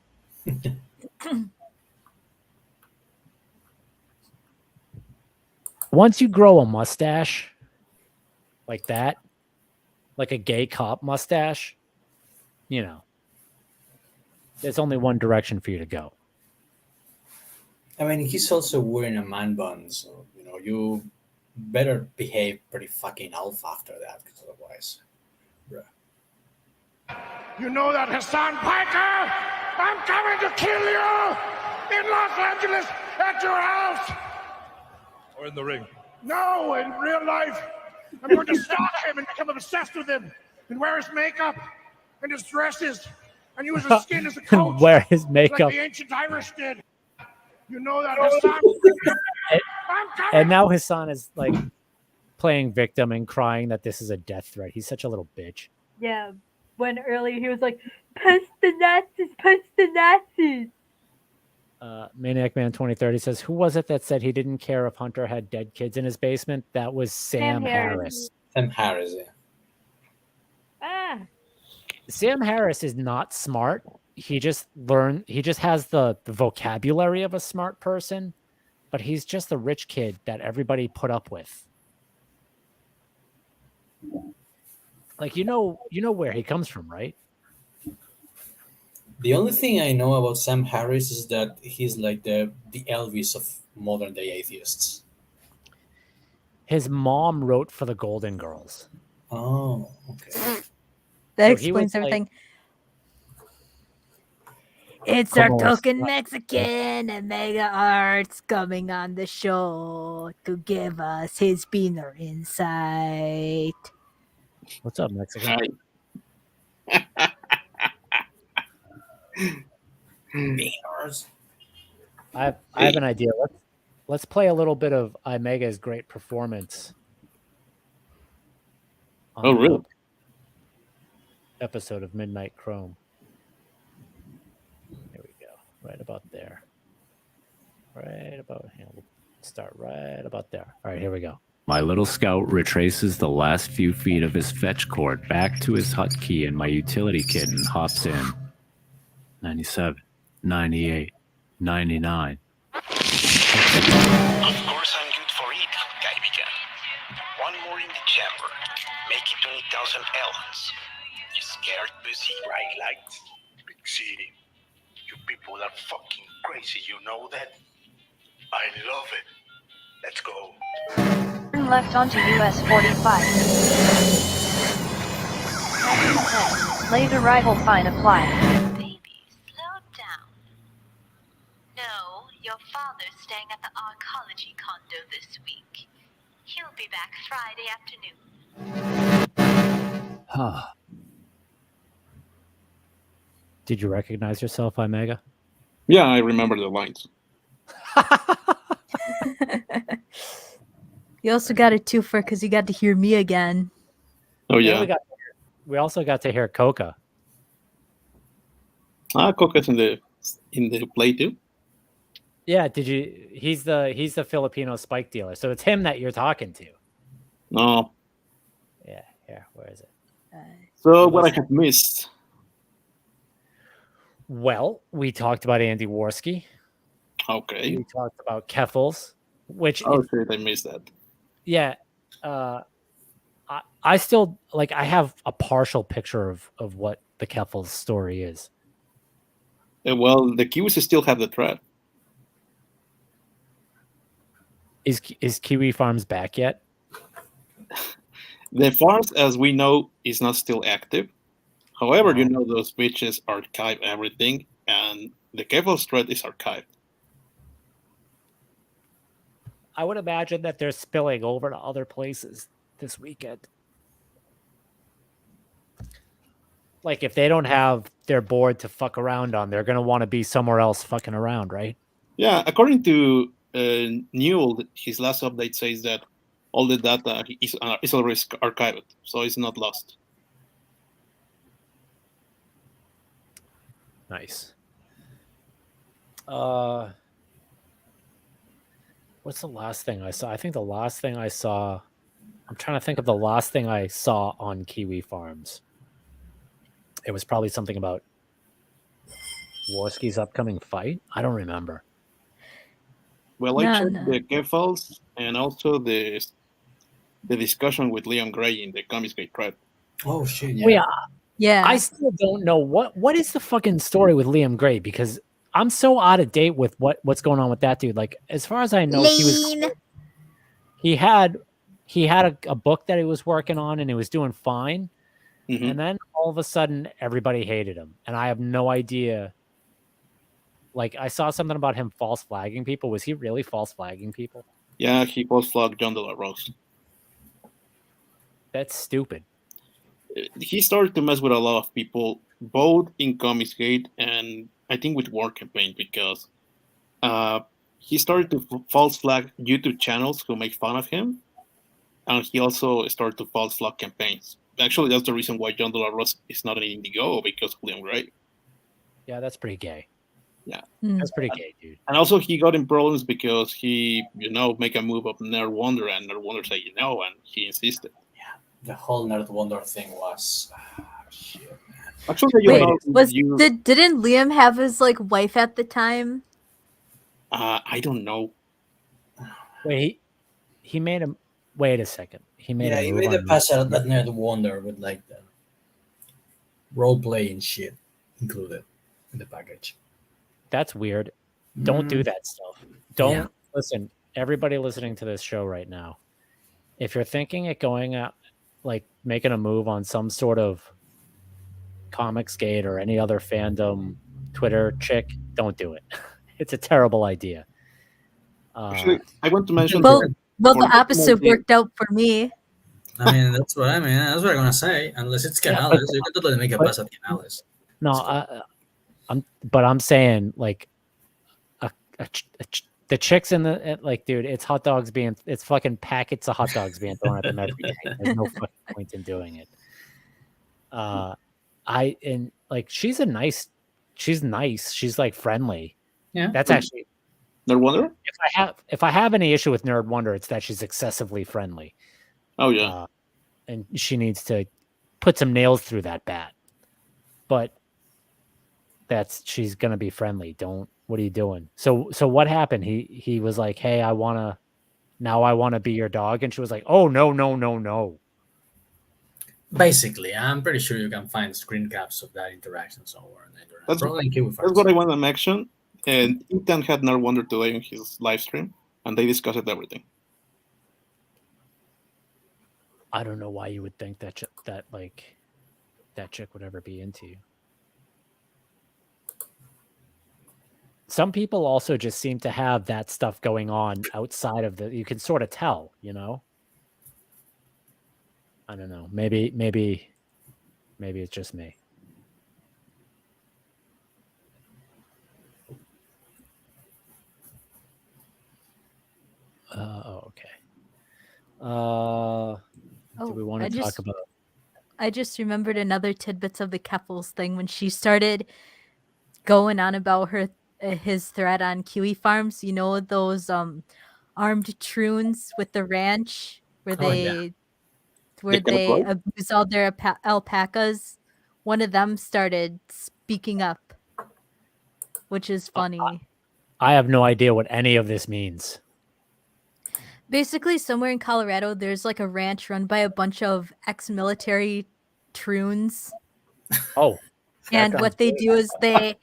Once you grow a mustache like that, like a gay cop mustache, you know, there's only one direction for you to go. I mean, he's also wearing a man bun, so you know you better behave pretty fucking alpha after that, because otherwise, bruh. You know that, Hassan Piker? I'm coming to kill you in Los Angeles at your house. Or in the ring. No, in real life. I'm going to stalk him and become obsessed with him and wear his makeup and his dresses and use his skin as a coat. Wear his makeup. Like the ancient Irish did. You know that, Hassan? And now Hassan is like playing victim and crying that this is a death threat. He's such a little bitch. Yeah, when earlier he was like, punch the Nazis, punch the Nazis. Maniac Man 2030 says, who was it that said he didn't care if Hunter had dead kids in his basement? That was Sam Harris. Sam Harris, yeah. Ah. Sam Harris is not smart. He just has the vocabulary of a smart person, but he's just the rich kid that everybody put up with. Like, you know where he comes from, right? The only thing I know about Sam Harris is that he's like the Elvis of modern day atheists. His mom wrote for the Golden Girls. Oh, okay. That explains everything. It's our token Mexican and Mega Arts coming on the show to give us his beaner insight. What's up, Mexican? I have an idea. Let's play a little bit of Imega's great performance. Oh, really? Episode of Midnight Chrome. There we go. Right about there. We'll start right about there. All right, here we go. My little scout retraces the last few feet of his fetch cord back to his hut key in my utility kit and hops in. 97, 98, 99. Of course I'm good for it, guy began. One more in the chamber. Make it 20,000 elons. You scared pussy? Bright lights. Big city. You people are fucking crazy, you know that? I love it. Let's go. Turn left onto US 45. Later right hold fine apply. No, your father's staying at the arcology condo this week. He'll be back Friday afternoon. Did you recognize yourself, Imega? Yeah, I remember the lines. You also got a twofer because you got to hear me again. Oh, yeah. We also got to hear Coca. Coca's in the in the play too? Yeah, did you? He's the Filipino spike dealer, so it's him that you're talking to. No. Yeah, here, where is it? So what I have missed? Well, we talked about Andy Warski. Okay. We talked about Keffels, which shit, I missed that. Yeah, I still like. I have a partial picture of what the Keffels story is. Well, the Kiwis still have the threat. Is Kiwi Farms back yet? The farms, as we know, is not still active. However, you know those bitches archive everything, and the Keffels threat is archived. I would imagine that they're spilling over to other places this weekend. Like, if they don't have their board to fuck around on, they're going to want to be somewhere else fucking around, right? Yeah, according to Newell, his last update says that all the data is already archived, so it's not lost. Nice. What's the last thing I saw? I think the last thing I saw, I'm trying to think of the last thing I saw on Kiwi Farms. It was probably something about Warski's upcoming fight. I don't remember. Well, I checked the Keffels and also the discussion with Liam Gray in the Comics Gate thread. Oh shit! Yeah. I still don't know what is the fucking story with Liam Gray, because I'm so out of date with what's going on with that dude. Like, as far as I know, he had a book that he was working on and he was doing fine. Mm-hmm. And then all of a sudden everybody hated him. And I have no idea. Like, I saw something about him false flagging people. Was he really false flagging people? Yeah, he false flagged John De La Rose. That's stupid. He started to mess with a lot of people, both in Comicsgate and I think with War Campaign, because he started to false flag YouTube channels who make fun of him, and he also started to false flag campaigns. Actually, that's the reason why John De La Rose is not an Indigo, because of Liam Gray. Yeah, that's pretty gay. Yeah. That's pretty gay, dude. And also he got in problems because he, make a move of Nerd Wonder, and Nerd Wonder said, and he insisted. Yeah, the whole Nerd Wonder thing was shit, man. Actually, didn't Liam have his wife at the time? I don't know. Wait, he made him. Wait a second. He made the pass out that Nerd Wonder with the role playing shit included in the package. That's weird. Don't do that stuff. Don't listen. Everybody listening to this show right now, if you're thinking of going out, making a move on some sort of Comicsgate or any other fandom Twitter chick, don't do it. It's a terrible idea. Actually, I want to mention. Well, the opposite worked out for me. I mean, that's what I'm gonna say. Unless it's Canales, you can totally make a pass at Canales. No, I'm saying the chicks in the dude, it's fucking packets of hot dogs being thrown at them every day. There's no fucking point in doing it. She's nice. She's friendly. Yeah, that's actually Nerd Wonder. If I have any issue with Nerd Wonder, it's that she's excessively friendly. Oh yeah, and she needs to put some nails through that bat. But she's gonna be friendly. What are you doing? So what happened? He was like, hey, I wanna be your dog, and she was like, oh no. Basically, I'm pretty sure you can find screen caps of that interaction somewhere on the internet. That's what I want to mention. And Ethan had Nerd Wonder today in his live stream, and they discussed everything. I don't know why you would think that chick would ever be into you. Some people also just seem to have that stuff going on outside of you can sort of tell, I don't know. Maybe it's just me. Okay. Do we want to talk about? I just remembered another tidbits of the Keffels thing when she started going on about his threat on Kiwi Farms. You know those armed troons with the ranch where Oh, yeah. they abuse all their alpacas. One of them started speaking up, which is funny. I have no idea what any of this means. Basically, somewhere in Colorado, there's like a ranch run by a bunch of ex-military troons. Oh. And what they do is I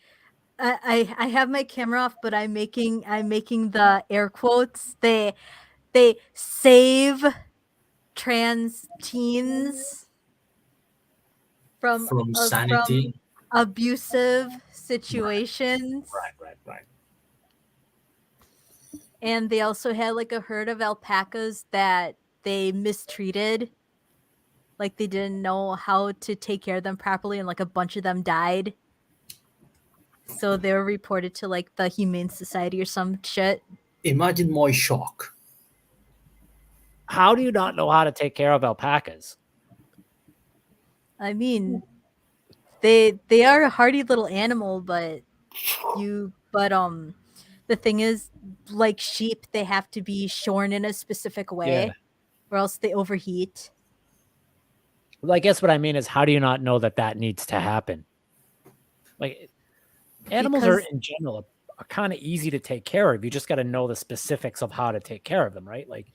have my camera off, but I'm making the air quotes. They save trans teens from sanity, abusive situations. Right. And they also had like a herd of alpacas that they mistreated. Like they didn't know how to take care of them properly, and like a bunch of them died. So they were reported to like the Humane Society or some shit. Imagine my shock. How do you not know how to take care of alpacas? I mean, they are a hardy little animal, but the thing is, like sheep, they have to be shorn in a specific way, or else they overheat. Well, I guess what I mean is, how do you not know that needs to happen? Like, animals are in general are kind of easy to take care of. You just got to know the specifics of how to take care of them, right? Like,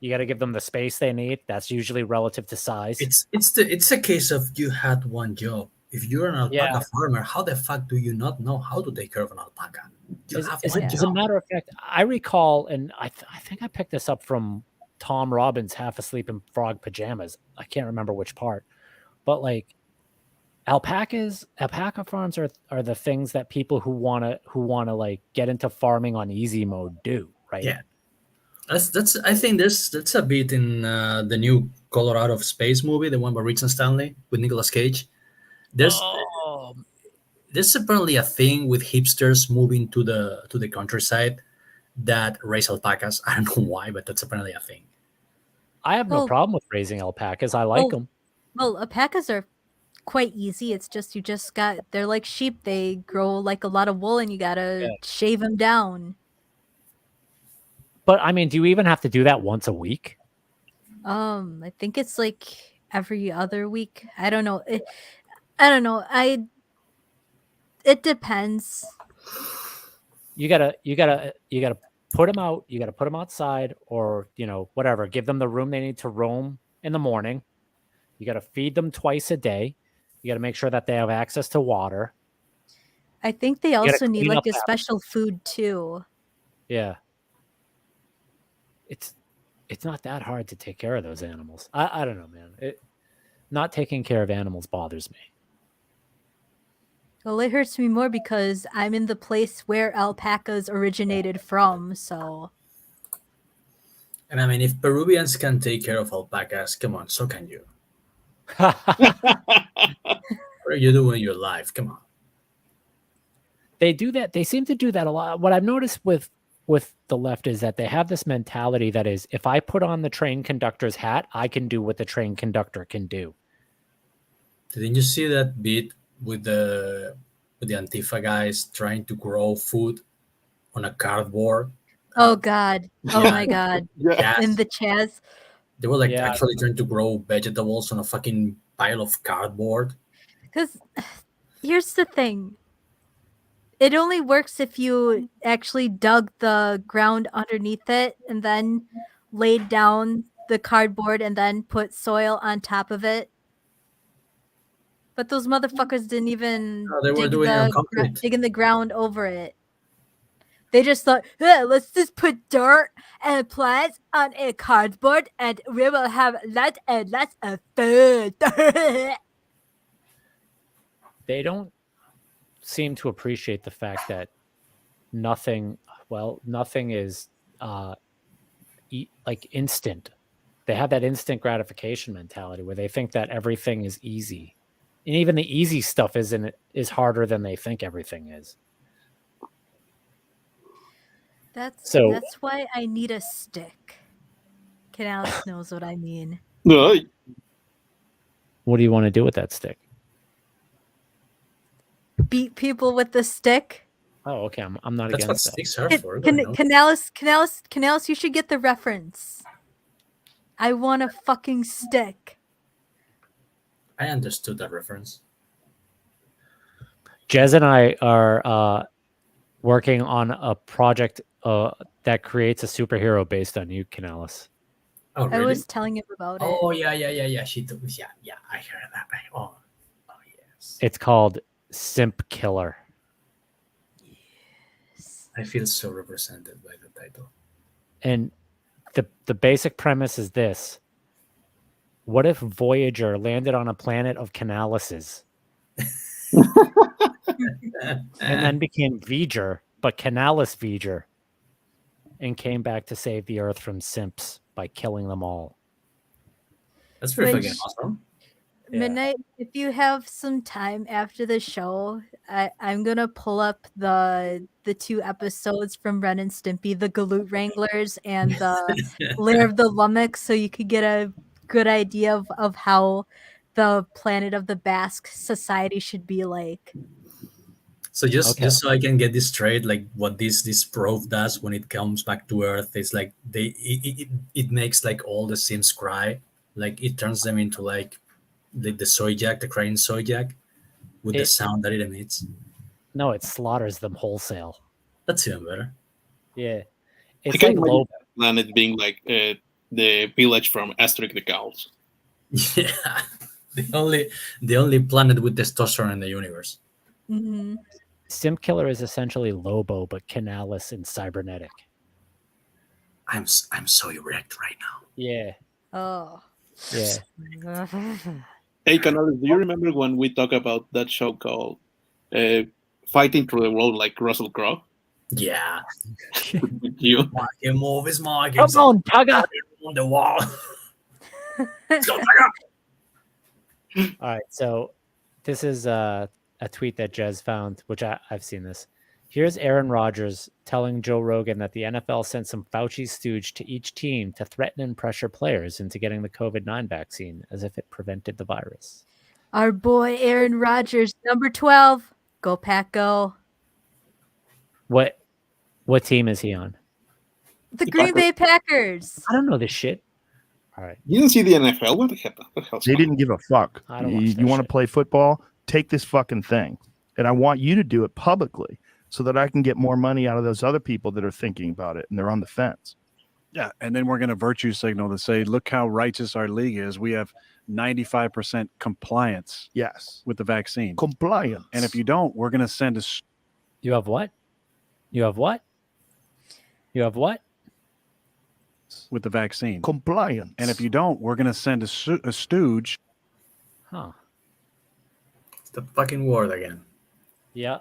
you got to give them the space they need. That's usually relative to size. It's a case of you had one job. If you're an alpaca farmer, how the fuck do you not know how to take care of an alpaca? As a matter of fact, I recall, and I think I picked this up from Tom Robbins' Half Asleep in Frog Pajamas. I can't remember which part, but like alpaca farms are the things that people who wanna like get into farming on easy mode do, right? Yeah. That's I think that's a bit in the new Colorado of Space movie, the one by Rich and Stanley with Nicolas Cage. There's apparently a thing with hipsters moving to the countryside that raise alpacas. I don't know why, but that's apparently a thing. I have no problem with raising alpacas. I like them. Well, alpacas are quite easy. It's just they're like sheep. They grow like a lot of wool, and you gotta shave them down. But I mean, do you even have to do that once a week? I think it's like every other week. I don't know. I don't know. It depends. You gotta put them out. You gotta put them outside, or whatever. Give them the room they need to roam in the morning. You gotta feed them twice a day. You gotta make sure that they have access to water. I think they also need like a special food too. Yeah. It's not that hard to take care of those animals. I don't know, man. Not taking care of animals bothers me. Well, it hurts me more because I'm in the place where alpacas originated from, so. And I mean, if Peruvians can take care of alpacas, come on, so can you. What are you doing in your life? Come on. They do that. They seem to do that a lot. What I've noticed with the left is that they have this mentality that is, if I put on the train conductor's hat, I can do what the train conductor can do. Didn't you see that bit with the Antifa guys trying to grow food on a cardboard? Oh God! Oh my God! Yes. In the chaz. They were like actually trying to grow vegetables on a fucking pile of cardboard. Because here's the thing. It only works if you actually dug the ground underneath it and then laid down the cardboard and then put soil on top of it. But those motherfuckers didn't even dig in the ground over it. They just thought, let's just put dirt and plants on a cardboard and we will have lots and lots of food. They don't seem to appreciate the fact that nothing is like instant. They have that instant gratification mentality where they think that everything is easy, and even the easy stuff is harder than they think everything is. That's why I need a stick. Canales knows what I mean. What do you want to do with that stick? beat people with the stick. Oh, okay. I'm not That's what against that. sticks are for. Canales, you should get the reference. I want a fucking stick. I understood that reference. Jez and I are working on a project that creates a superhero based on you, Canales. Oh, really? I was telling him about it. Oh, yeah. She told me. Yeah. I heard that. Oh, yes. It's called Simp Killer. I feel so represented by the title. And the basic premise is this. What if Voyager landed on a planet of Canalises? And then became V'ger, but Canalis V'ger, and came back to save the Earth from simps by killing them all. That's pretty fucking awesome. Midnight, if you have some time after the show, I'm gonna pull up the 2 episodes from Ren and Stimpy, the Galoot Wranglers and the Lair of the Lummox, so you could get a good idea of how the planet of the Basque society should be like. So just so I can get this straight, like what this probe does when it comes back to Earth is like it makes like all the Sims cry, like it turns them into like the soy jack, the crying soy jack, with the sound that it emits. No, it slaughters them wholesale. That's even better. Yeah, I it's can like imagine low. that planet being like the village from Asterix the Gauls. Yeah, the only planet with testosterone in the universe. Mm-hmm. Simp Killer is essentially Lobo, but Canalis and cybernetic. I'm so erect right now. Yeah. Oh. Yeah. Hey, Canales, do you remember when we talked about that show called Fighting Through the World like Russell Crowe? Yeah. You? Marking move is marking. Come on, Tugger. On the wall. All right, so this is a tweet that Jez found, which I've seen this. Here's Aaron Rodgers telling Joe Rogan that the NFL sent some Fauci stooge to each team to threaten and pressure players into getting the COVID-19 vaccine as if it prevented the virus. Our boy Aaron Rodgers, number 12. Go Pack, go. What team is he on? The Green Bay Packers. I don't know this shit. All right. You didn't see the NFL? What the hell? They didn't give a fuck. I don't watch that You want to shit. play football? Take this fucking thing. And I want you to do it publicly so that I can get more money out of those other people that are thinking about it and they're on the fence. Yeah, and then we're going to virtue signal to say, look how righteous our league is. We have 95% compliance. Yes. With the vaccine. Compliance. And if you don't, we're going to send a... You have what? You have what? You have what? With the vaccine. Compliance. And if you don't, we're going to send a stooge. Huh. It's the fucking word again. Yeah.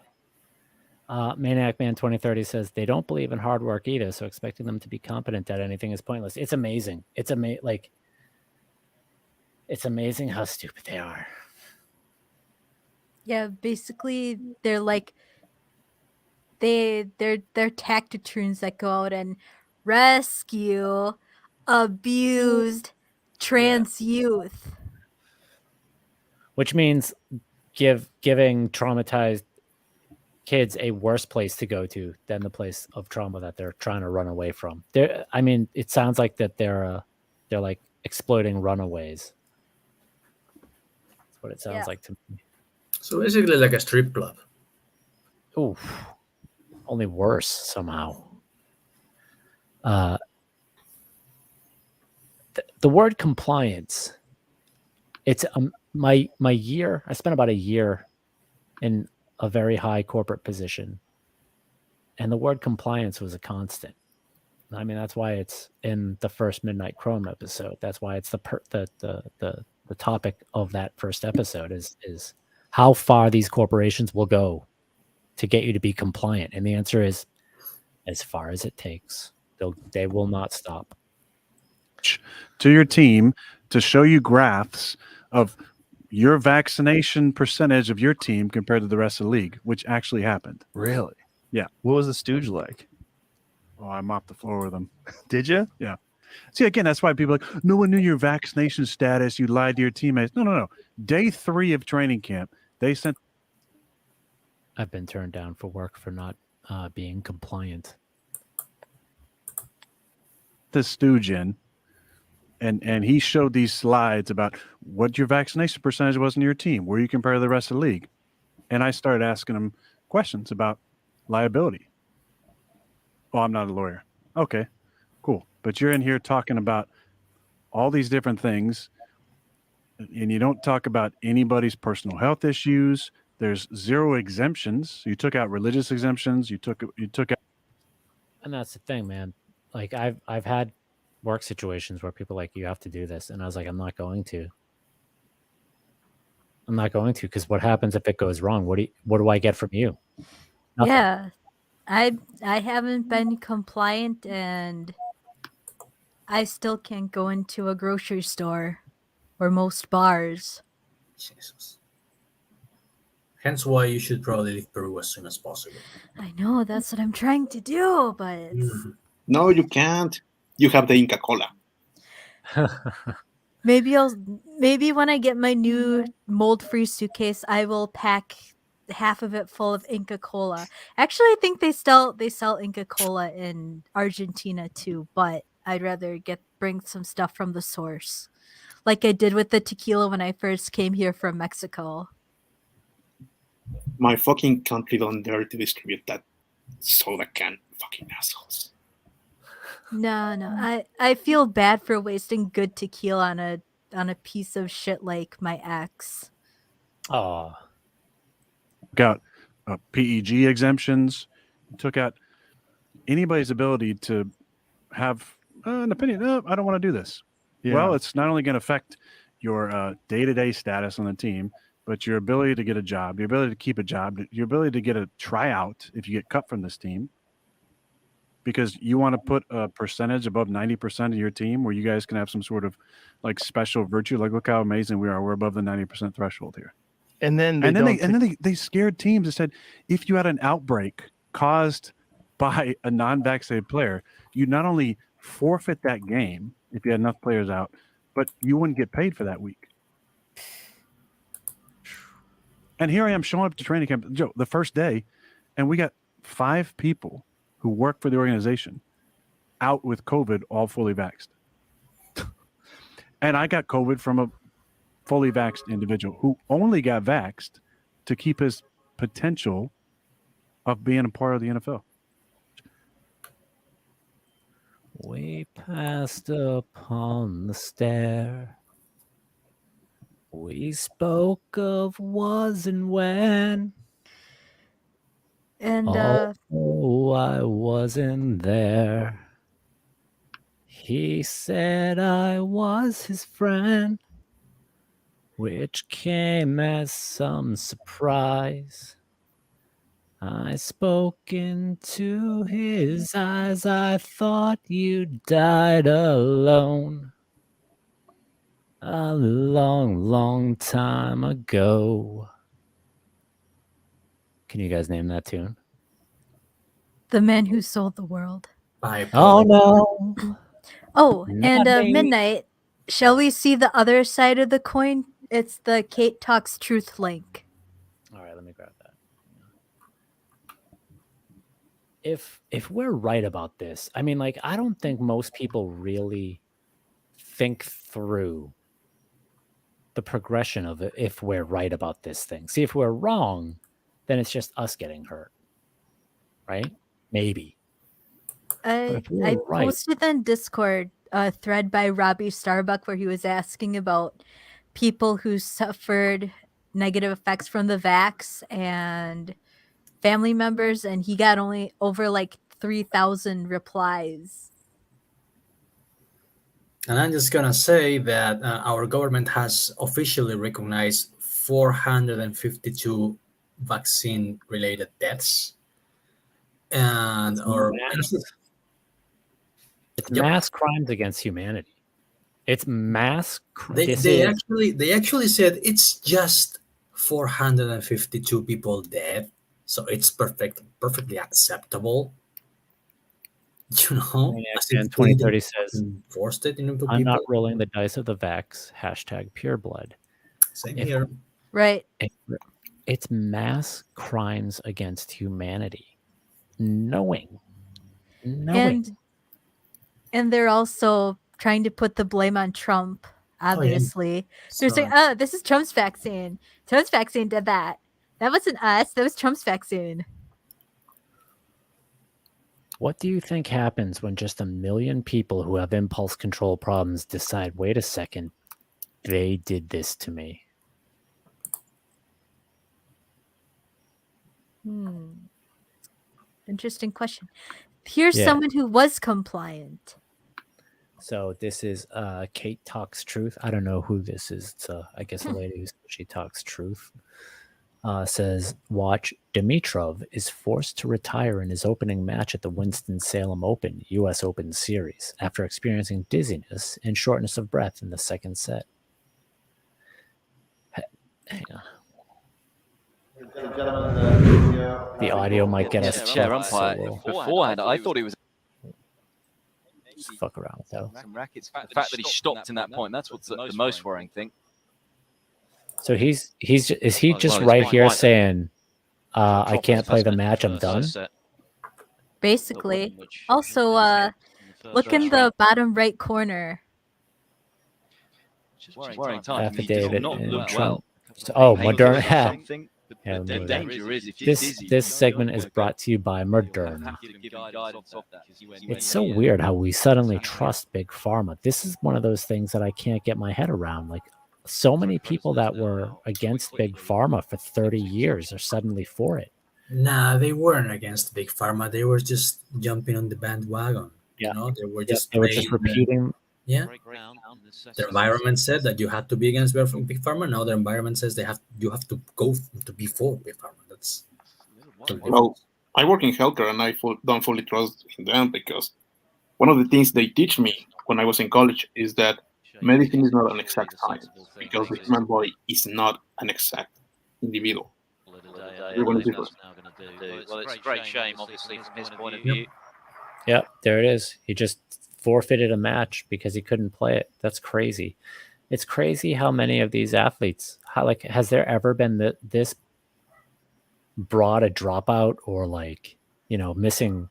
Maniac Man 2030 says they don't believe in hard work either, so expecting them to be competent at anything is pointless. It's amazing. It's amazing how stupid they are. Yeah, basically they're like they're tactitudes that go out and rescue abused trans youth. Which means giving traumatized kids a worse place to go to than the place of trauma that they're trying to run away from. It sounds like that they're like exploiting runaways. That's what it sounds like to me. So basically like a strip club. Ooh, only worse somehow. The word compliance. It's my year. I spent about a year in a very high corporate position, and the word compliance was a constant. I mean, that's why it's in the first Midnight Chrome episode. That's why it's the topic of that first episode is how far these corporations will go to get you to be compliant, and the answer is as far as it takes. They will not stop. To your team to show you graphs of your vaccination percentage of your team compared to the rest of the league, which actually happened. Really? Yeah. What was the stooge like? Oh, I mopped the floor with them. Did you? Yeah. See, again, that's why people are like, no one knew your vaccination status. You lied to your teammates. No. Day 3 of training camp, they sent I've been turned down for work for not being compliant. The stooge in, and he showed these slides about what your vaccination percentage was in your team, where you compare to the rest of the league. And I started asking him questions about liability. Oh, I'm not a lawyer. Okay, cool. But you're in here talking about all these different things, and you don't talk about anybody's personal health issues. There's 0 exemptions. You took out religious exemptions. You took out. And that's the thing, man. Like I've had work situations where people are like, you have to do this, and I was like, I'm not going to. I'm not going to, because what happens if it goes wrong? What do I get from you? Nothing. Yeah, I haven't been compliant, and I still can't go into a grocery store or most bars. Jesus. Hence why you should probably leave Peru as soon as possible. I know, that's what I'm trying to do, but it's... No, you can't. You have the Inca Cola. Maybe when I get my new mold-free suitcase, I will pack half of it full of Inca Cola. Actually, I think they sell Inca Cola in Argentina too, but I'd rather bring some stuff from the source, like I did with the tequila when I first came here from Mexico. My fucking country don't dare to distribute that soda can. Fucking assholes. No. I feel bad for wasting good tequila on a piece of shit like my ex. Oh. Took out PEG exemptions. Took out anybody's ability to have an opinion. No, I don't want to do this. Yeah. Well, it's not only going to affect your day-to-day status on the team, but your ability to get a job, your ability to keep a job, your ability to get a tryout if you get cut from this team, because you want to put a percentage above 90% of your team where you guys can have some sort of like special virtue. Like, look how amazing we are. We're above the 90% threshold here. And then they scared teams and said, if you had an outbreak caused by a non-vaccinated player, you not only forfeit that game if you had enough players out, but you wouldn't get paid for that week. And here I am showing up to training camp, Joe, the first day, and we got 5 people who work for the organization out with COVID, all fully vaxxed. And I got COVID from a fully vaxxed individual who only got vaxxed to keep his potential of being a part of the NFL. We passed upon the stair. We spoke of was and when. And oh, I wasn't there. He said I was his friend, which came as some surprise. I spoke into his eyes. I thought you died alone a long, long time ago. Can you guys name that tune? The Man Who Sold the World. Oh no. Oh, Not and me. Midnight. Shall we see the other side of the coin? It's the Kate Talks Truth link. All right, let me grab that. If we're right about this, I mean, like, I don't think most people really think through the progression of it if we're right about this thing. See, if we're wrong, then it's just us getting hurt. Right? Maybe. I right. posted on Discord a thread by Robbie Starbuck where he was asking about people who suffered negative effects from the vax and family members, and he got only over like 3,000 replies. And I'm just gonna say that our government has officially recognized 452 vaccine-related deaths, and it's mass crimes against humanity. It's mass. They actually said it's just 452 people dead, so it's perfectly acceptable. You know, and 2030 says, forced it into I'm people. not rolling the dice of the vax. #pureblood. Same here. Right. It's mass crimes against humanity. Knowing. And they're also trying to put the blame on Trump, obviously. They're saying, oh, this is Trump's vaccine. Trump's vaccine did that. That wasn't us. That was Trump's vaccine. What do you think happens when just 1 million people who have impulse control problems decide, wait a second, they did this to me? Interesting question. Here's someone who was compliant. So this is Kate Talks Truth. I don't know who this is. It's I guess a lady she talks truth. Says, watch, Dimitrov is forced to retire in his opening match at the Winston-Salem Open, U.S. Open Series, after experiencing dizziness and shortness of breath in the second set. Hang on. The audio might get us chair umpire beforehand. I thought he was. Just fuck around with that. The fact that he stopped in that point, that's what's the most worrying thing. So is he just right here saying, I can't play the match, I'm done? Basically. Also, look in the bottom right corner. Affidavit and Trump. Oh, Moderna. Yeah, this segment is brought to you by Moderna. It's so weird how we suddenly trust Big Pharma. This is one of those things that I can't get my head around. Like, so many people that were against Big Pharma for 30 years are suddenly for it. Nah, they weren't against Big Pharma. They were just jumping on the bandwagon. Yeah. You know, they were just repeating. Yeah. The environment said that you had to be against Big Pharma. Now the environment says you have to go to be for Big Pharma. That's well, I work in healthcare and I don't fully trust in them because one of the things they teach me when I was in college is that medicine is not an exact science because the human body is not an exact individual. Everyone is different. Well, it's a great shame, obviously, from his point of view. Yep, there it is. He just forfeited a match because he couldn't play it. That's crazy. It's crazy how many of these athletes, has there ever been this broad a dropout or missing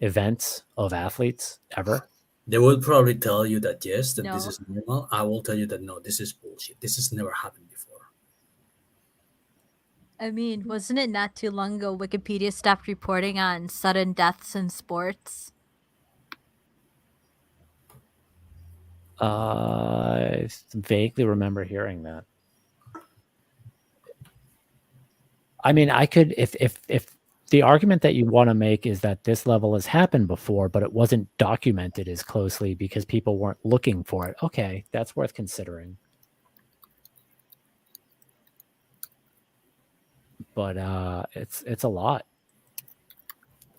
events of athletes ever? They will probably tell you that yes, that this is normal. I will tell you that no, this is bullshit. This has never happened before. I mean, wasn't it not too long ago Wikipedia stopped reporting on sudden deaths in sports? I vaguely remember hearing that. I mean, I could, if the argument that you want to make is that this level has happened before, but it wasn't documented as closely because people weren't looking for it. Okay, that's worth considering. But it's a lot.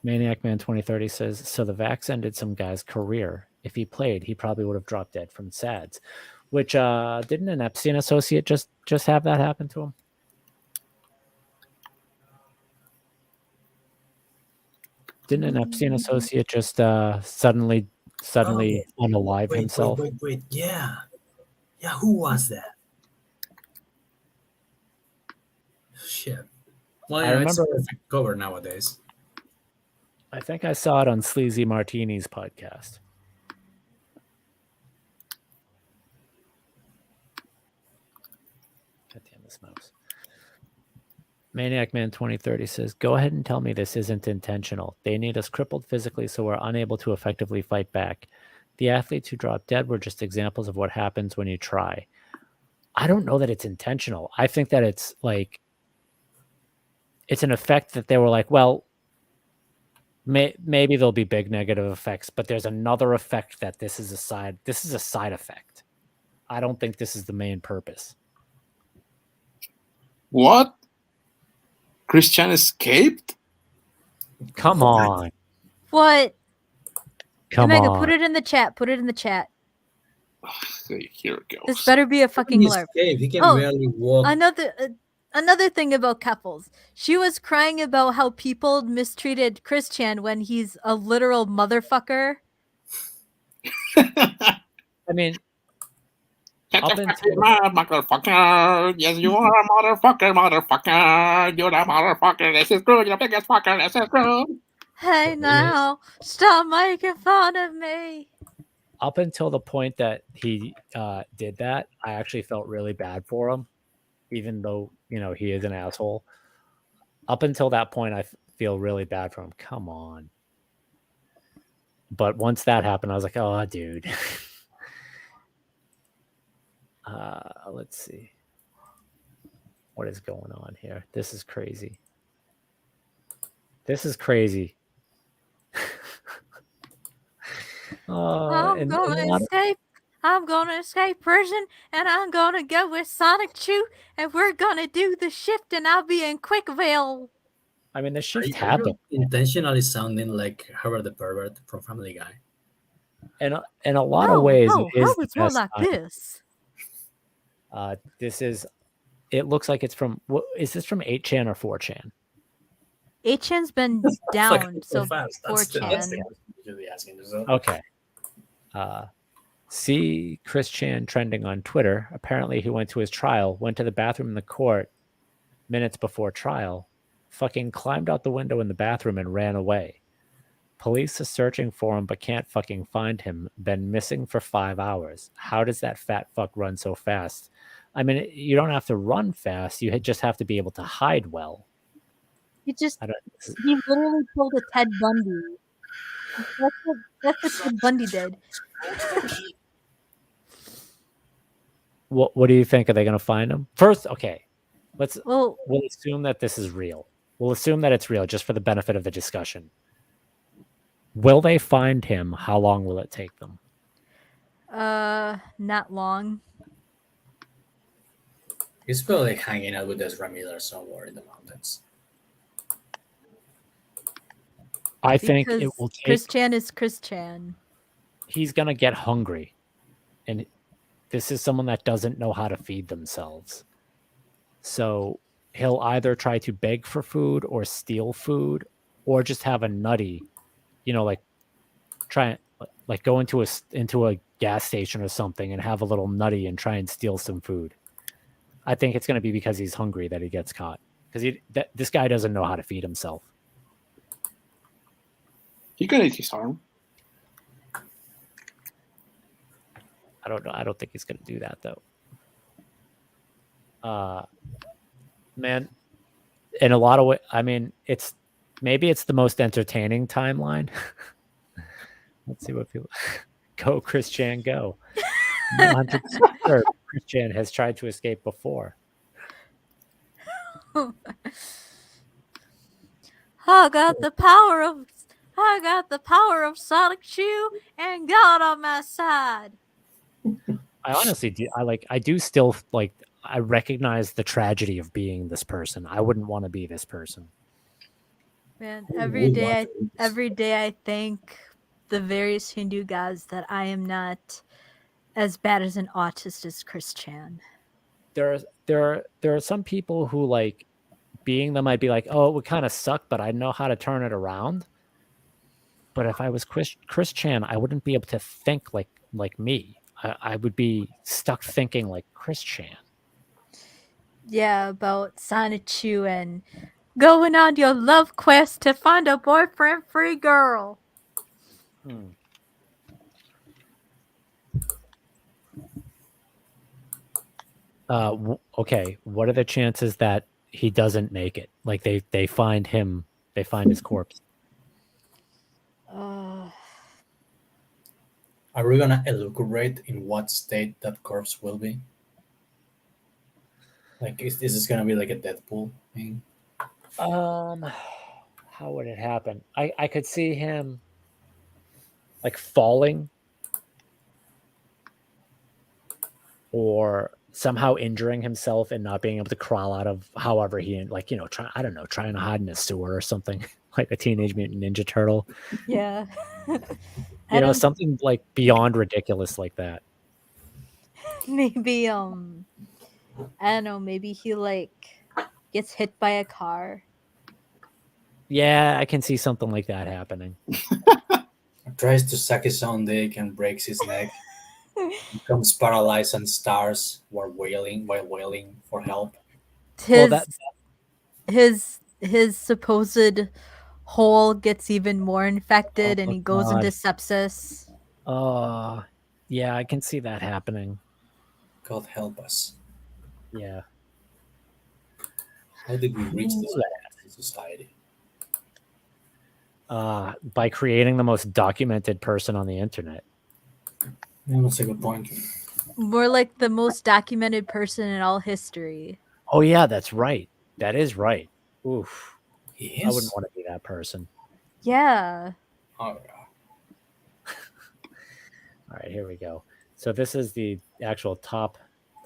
Maniac Man 2030 says, so the vax ended some guy's career. If he played, he probably would have dropped dead from SADS. Which didn't an Epstein associate just have that happen to him? Didn't an Epstein associate just suddenly unalive himself? Wait. Yeah, who was that? Shit. Well, I remember it's a cover nowadays. I think I saw it on Sleazy Martini's podcast. God damn this mouse. Maniac Man 2030 says, go ahead and tell me this isn't intentional. They need us crippled physically so we're unable to effectively fight back. The athletes who dropped dead were just examples of what happens when you try. I don't know that it's intentional. I think that it's it's an effect that they were like, well, maybe there'll be big negative effects, but there's another effect that this is a side effect. I don't think this is the main purpose. What? Christian escaped? Come on. What? Come Omega, on. put it in the chat. Put it in the chat. Here it goes. This better be a fucking blurb. He can barely walk. Another thing about Keppels. She was crying about how people mistreated Christian when he's a literal motherfucker. I mean, Up until motherfucker. Yes, you are a motherfucker. You're a motherfucker. This is true. You're the biggest fucker. This is true. Hey now, stop making fun of me. Up until the point that he did that, I actually felt really bad for him, even though, you know, he is an asshole. Up until that point, I feel really bad for him. Come on. But once that happened, I was like, oh, dude. Let's see. What is going on here? This is crazy. This is crazy. I'm gonna escape prison, and I'm gonna go with Sonic Chew, and we're gonna do the shift, and I'll be in Quickville. I mean, the shift Are you happened. intentionally sounding like Herbert the Pervert from Family Guy. And in a lot of ways, it is Herbert's the more best like time. this. This is. It looks like it's from. What is this from? 8chan or 4chan? 8chan's been down, so That's 4chan. usually asking yourself. Okay. See Chris Chan trending on Twitter. Apparently, he went to his trial, went to the bathroom in the court minutes before trial, fucking climbed out the window in the bathroom and ran away. Police are searching for him but can't fucking find him. Been missing for 5 hours. How does that fat fuck run so fast? I mean, you don't have to run fast. You just have to be able to hide well. He literally pulled a Ted Bundy. That's what Ted Bundy did. What do you think? Are they going to find him? First, okay. We'll assume that this is real. We'll assume that it's real just for the benefit of the discussion. Will they find him? How long will it take them? Not long. He's probably hanging out with Ezra Miller somewhere in the mountains. I think it will take... Chris Chan is Chris Chan. He's going to get hungry. And this is someone that doesn't know how to feed themselves. So he'll either try to beg for food or steal food or just have a nutty, you know, like go into a gas station or something and have a little nutty and try and steal some food. I think it's going to be because he's hungry that he gets caught. Because this guy doesn't know how to feed himself. He could eat his arm. I don't know. I don't think he's going to do that, though. Man, in a lot of ways, I mean, maybe it's the most entertaining timeline. Let's see what people... Go, Chris Chan, go. 100% sure Chris Chan has tried to escape before. I got the power of Sonic Chew and God on my side. I honestly do. I do still like. I recognize the tragedy of being this person. I wouldn't want to be this person. Man, every day I thank the various Hindu gods that I am not as bad as an autist as Chris Chan. There are some people who, like, being them, I'd be like, oh, it would kind of suck, but I know how to turn it around. But if I was Chris Chan, I wouldn't be able to think like me. I would be stuck thinking like Chris Chan. Yeah, about Sonic Chew and going on your love quest to find a boyfriend-free girl. Okay, what are the chances that he doesn't make it? Like they find him, they find his corpse. Are we gonna elucidate in what state that corpse will be? Like, is this gonna be like a Deadpool thing? How would it happen? I could see him like falling or somehow injuring himself and not being able to crawl out of however he, like, you know, trying to hide in a sewer or something, like a Teenage Mutant Ninja Turtle. Yeah. You know, something like beyond ridiculous like that. Maybe I don't know, maybe he like gets hit by a car. Yeah, I can see something like that happening. Tries to suck his own dick and breaks his neck. becomes paralyzed and stars while wailing for help. His supposed hole gets even more infected, and he goes into sepsis. Oh, yeah, I can see that happening. God help us. Yeah. How did we reach this society? By creating the most documented person on the internet. Yeah, that's a good point. More like the most documented person in all history. Oh yeah, that's right. That is right. Oof. He I is? wouldn't want to be that person. Yeah. Oh yeah. All right, here we go. So this is the actual top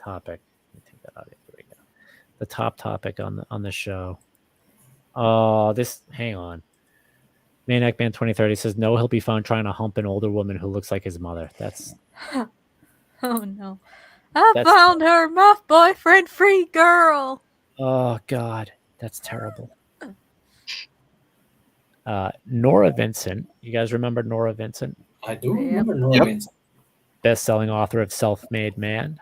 topic. Let me take that out. Here we go. The top topic on the show. Oh, hang on. Maniac Man 2030 says no, he'll be found trying to hump an older woman who looks like his mother. That's Oh no. I found her, my boyfriend free girl. Oh God, that's terrible. Nora Vincent. You guys remember Nora Vincent? I do remember Nora Vincent. Best-selling author of Self-Made Man.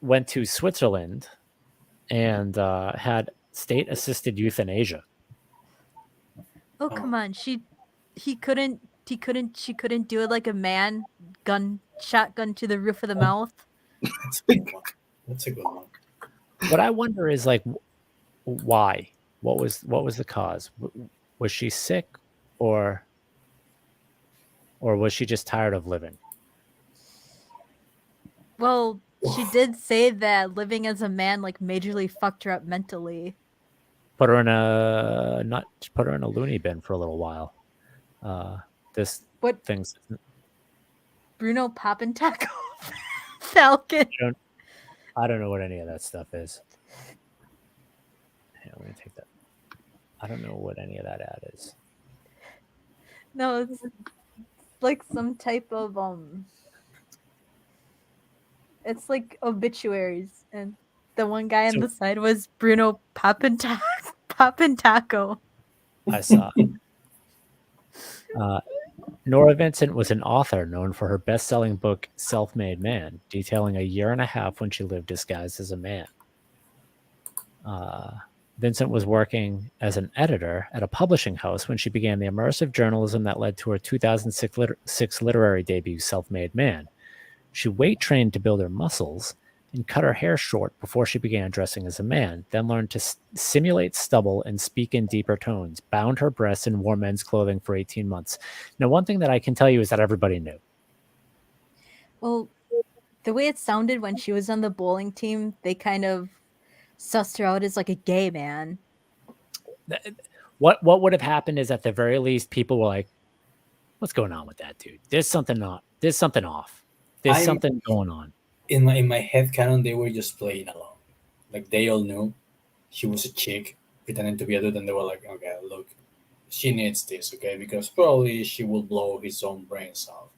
Went to Switzerland and had state-assisted euthanasia. Oh come on, she couldn't do it like a man, shotgun to the roof of the mouth. That's a good one. That's a good one. What I wonder is like, why? What was the cause? Was she sick, or was she just tired of living? Well, she did say that living as a man like majorly fucked her up mentally. Put her in a loony bin for a little while. Bruno Poppentaco Falcon. I don't know what any of that stuff is. Let me take that. I don't know what any of that ad is. No, it's like some type of it's like obituaries, and the one guy on the side was Bruno Poppentaco. I saw. Nora Vincent was an author known for her best-selling book Self-Made Man, detailing a year and a half when she lived disguised as a man. Vincent was working as an editor at a publishing house when she began the immersive journalism that led to her 2006 literary debut, Self-Made Man. She weight trained to build her muscles and cut her hair short before she began dressing as a man, then learned to simulate stubble and speak in deeper tones, bound her breasts, and wore men's clothing for 18 months. Now, one thing that I can tell you is that everybody knew. Well, the way it sounded when she was on the bowling team, they kind of sussed her out as like a gay man. What would have happened is at the very least, people were like, what's going on with that dude? There's something off. There's something going on. In my head canon, they were just playing along. Like they all knew she was a chick pretending to be a dude, and they were like, okay, look, she needs this, okay, because probably she will blow his own brains out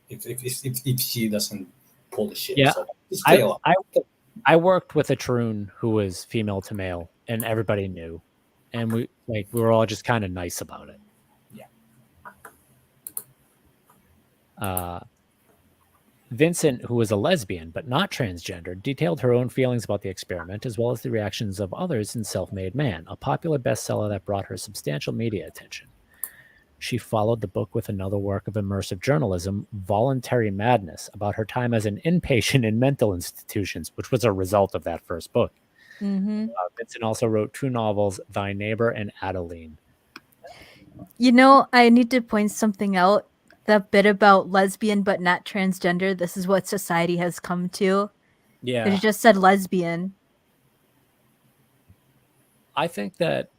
if she doesn't pull the shit. Yeah, so just I worked with a troon who was female to male, and everybody knew, and we were all just kind of nice about it. Yeah. Vincent, who was a lesbian but not transgendered, detailed her own feelings about the experiment as well as the reactions of others in Self-Made Man, a popular bestseller that brought her substantial media attention. She followed the book with another work of immersive journalism, Voluntary Madness, about her time as an inpatient in mental institutions, which was a result of that first book. Mm-hmm. Vincent also wrote 2 novels, Thy Neighbor and Adeline. You know, I need to point something out. That bit about lesbian but not transgender, this is what society has come to. Yeah. It just said lesbian. I think that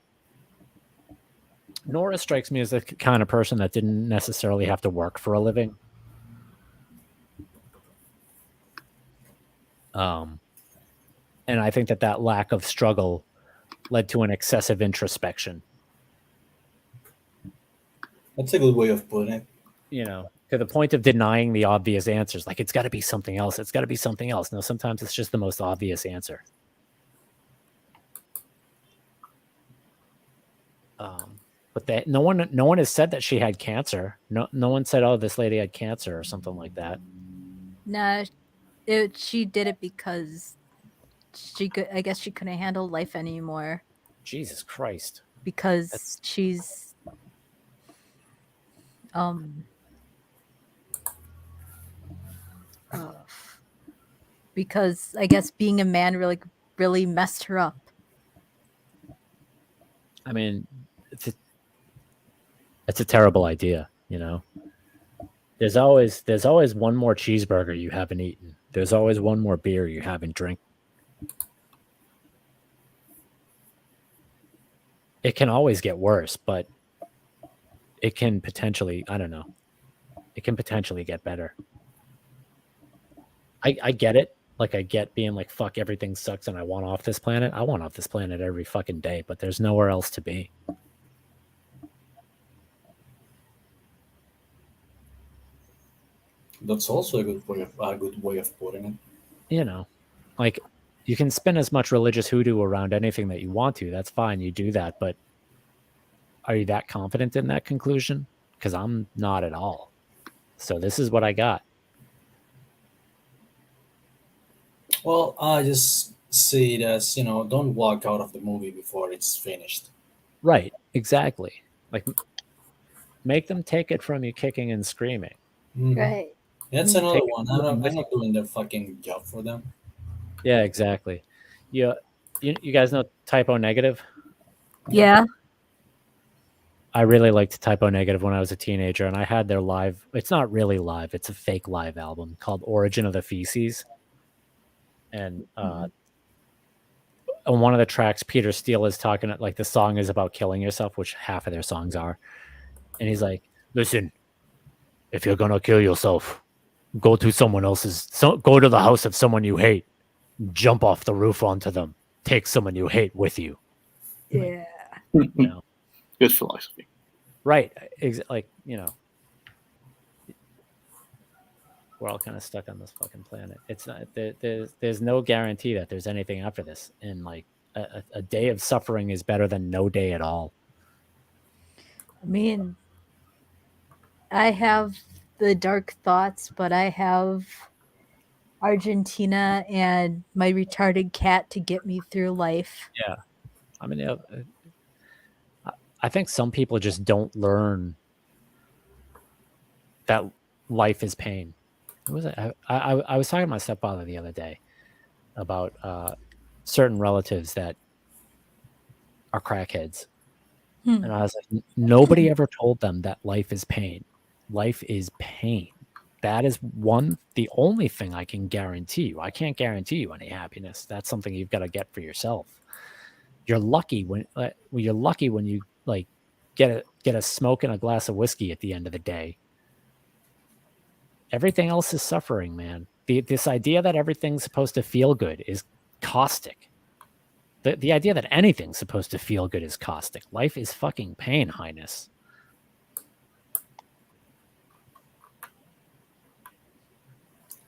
Nora strikes me as the kind of person that didn't necessarily have to work for a living. And I think that lack of struggle led to an excessive introspection. That's a good way of putting it. You know, to the point of denying the obvious answers. Like, it's got to be something else. It's got to be something else. No, sometimes it's just the most obvious answer. But no one has said that she had cancer. No one said, oh, this lady had cancer or something like that. Nah, she did it because I guess she couldn't handle life anymore. Jesus Christ. Because she's because I guess being a man really messed her up. I mean, it's a terrible idea, you know. There's always one more cheeseburger you haven't eaten. There's always one more beer you haven't drank. It can always get worse, but it can potentially, I don't know. It can potentially get better. I get it. Like, I get being like, fuck, everything sucks and I want off this planet. I want off this planet every fucking day, but there's nowhere else to be. That's also a good way of putting it. You know, like, you can spin as much religious hoodoo around anything that you want to. That's fine. You do that, but are you that confident in that conclusion? Because I'm not at all. So this is what I got. Well, I just see it as, don't walk out of the movie before it's finished. Right, exactly. Like, make them take it from you kicking and screaming. Mm-hmm. Right. That's another one. I'm not doing their fucking job for them. Yeah, exactly. You guys know Typo Negative? Yeah. I really liked Typo Negative when I was a teenager, and I had their live. It's not really live. It's a fake live album called Origin of the Feces. And on one of the tracks, Peter Steele is talking, like, the song is about killing yourself, which half of their songs are. And he's like, listen, if you're going to kill yourself, go to go to the house of someone you hate, jump off the roof onto them, take someone you hate with you. Yeah. You know? Good philosophy. Right. Like, we're all kind of stuck on this fucking planet. It's not there's no guarantee that there's anything after this. And like a day of suffering is better than no day at all. I mean, I have the dark thoughts, but I have Argentina and my retarded cat to get me through life. Yeah. I mean, I think some people just don't learn that life is pain. What was it? I was talking to my stepfather the other day about certain relatives that are crackheads. And I was like, nobody ever told them that life is pain. Life is pain. That is the only thing I can guarantee you. I can't guarantee you any happiness. That's something you've got to get for yourself. You're lucky when you like get a smoke and a glass of whiskey at the end of the day. Everything else is suffering, man. This idea that everything's supposed to feel good is caustic. The idea that anything's supposed to feel good is caustic. Life is fucking pain, Highness.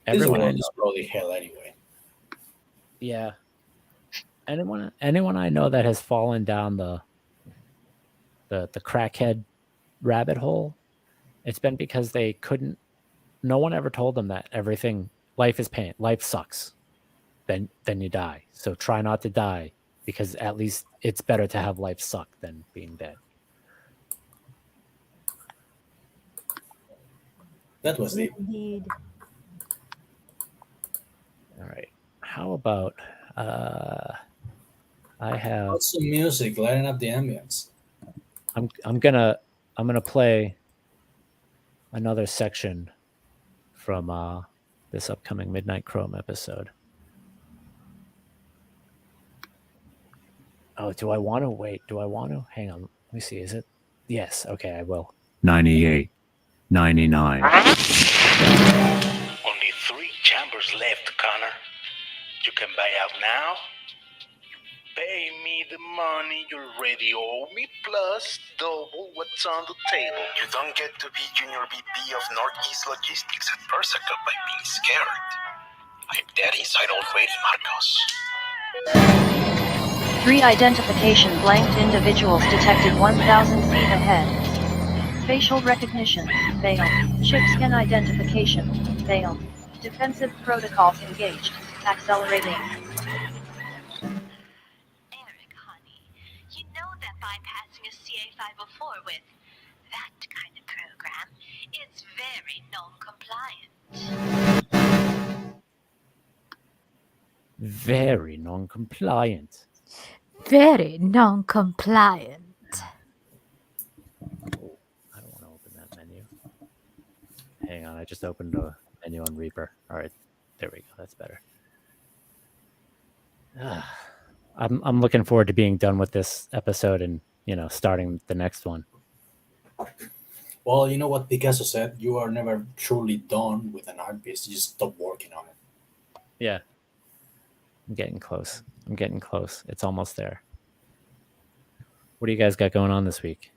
Everyone is probably hell anyway. Yeah. Anyone I know that has fallen down the crackhead rabbit hole, it's been because they couldn't. No one ever told them that life is pain. Life sucks. Then you die. So try not to die, because at least it's better to have life suck than being dead. That was it. Indeed. All right. How about I have What's some music lighting up the ambience? I'm gonna play another section from this upcoming Midnight Chrome episode. Oh, do I want to wait? Do I want to? Hang on. Let me see. Is it? Yes. Okay, I will. 98, 99. Only 3 chambers left, Connor. You can buy out now. Pay me the money you already owe me, plus double what's on the table. You don't get to be Junior VP of Northeast Logistics at Persica by being scared. I'm dead inside already, Marcos. 3 identification blanked individuals detected 1,000 feet ahead. Facial recognition, failed. Chip scan identification, failed. Defensive protocols engaged, accelerating. Eric, honey, you know that bypassing a CA-504 with that kind of program is very non-compliant. Very non-compliant. Very non-compliant. Oh, I don't want to open that menu. Hang on, I just opened a menu on Reaper. All right, there we go. That's better. I'm looking forward to being done with this episode and starting the next one. Well, you know what Picasso said? You are never truly done with an art piece. You just stop working on it. Yeah. I'm getting close. It's almost there. What do you guys got going on this week?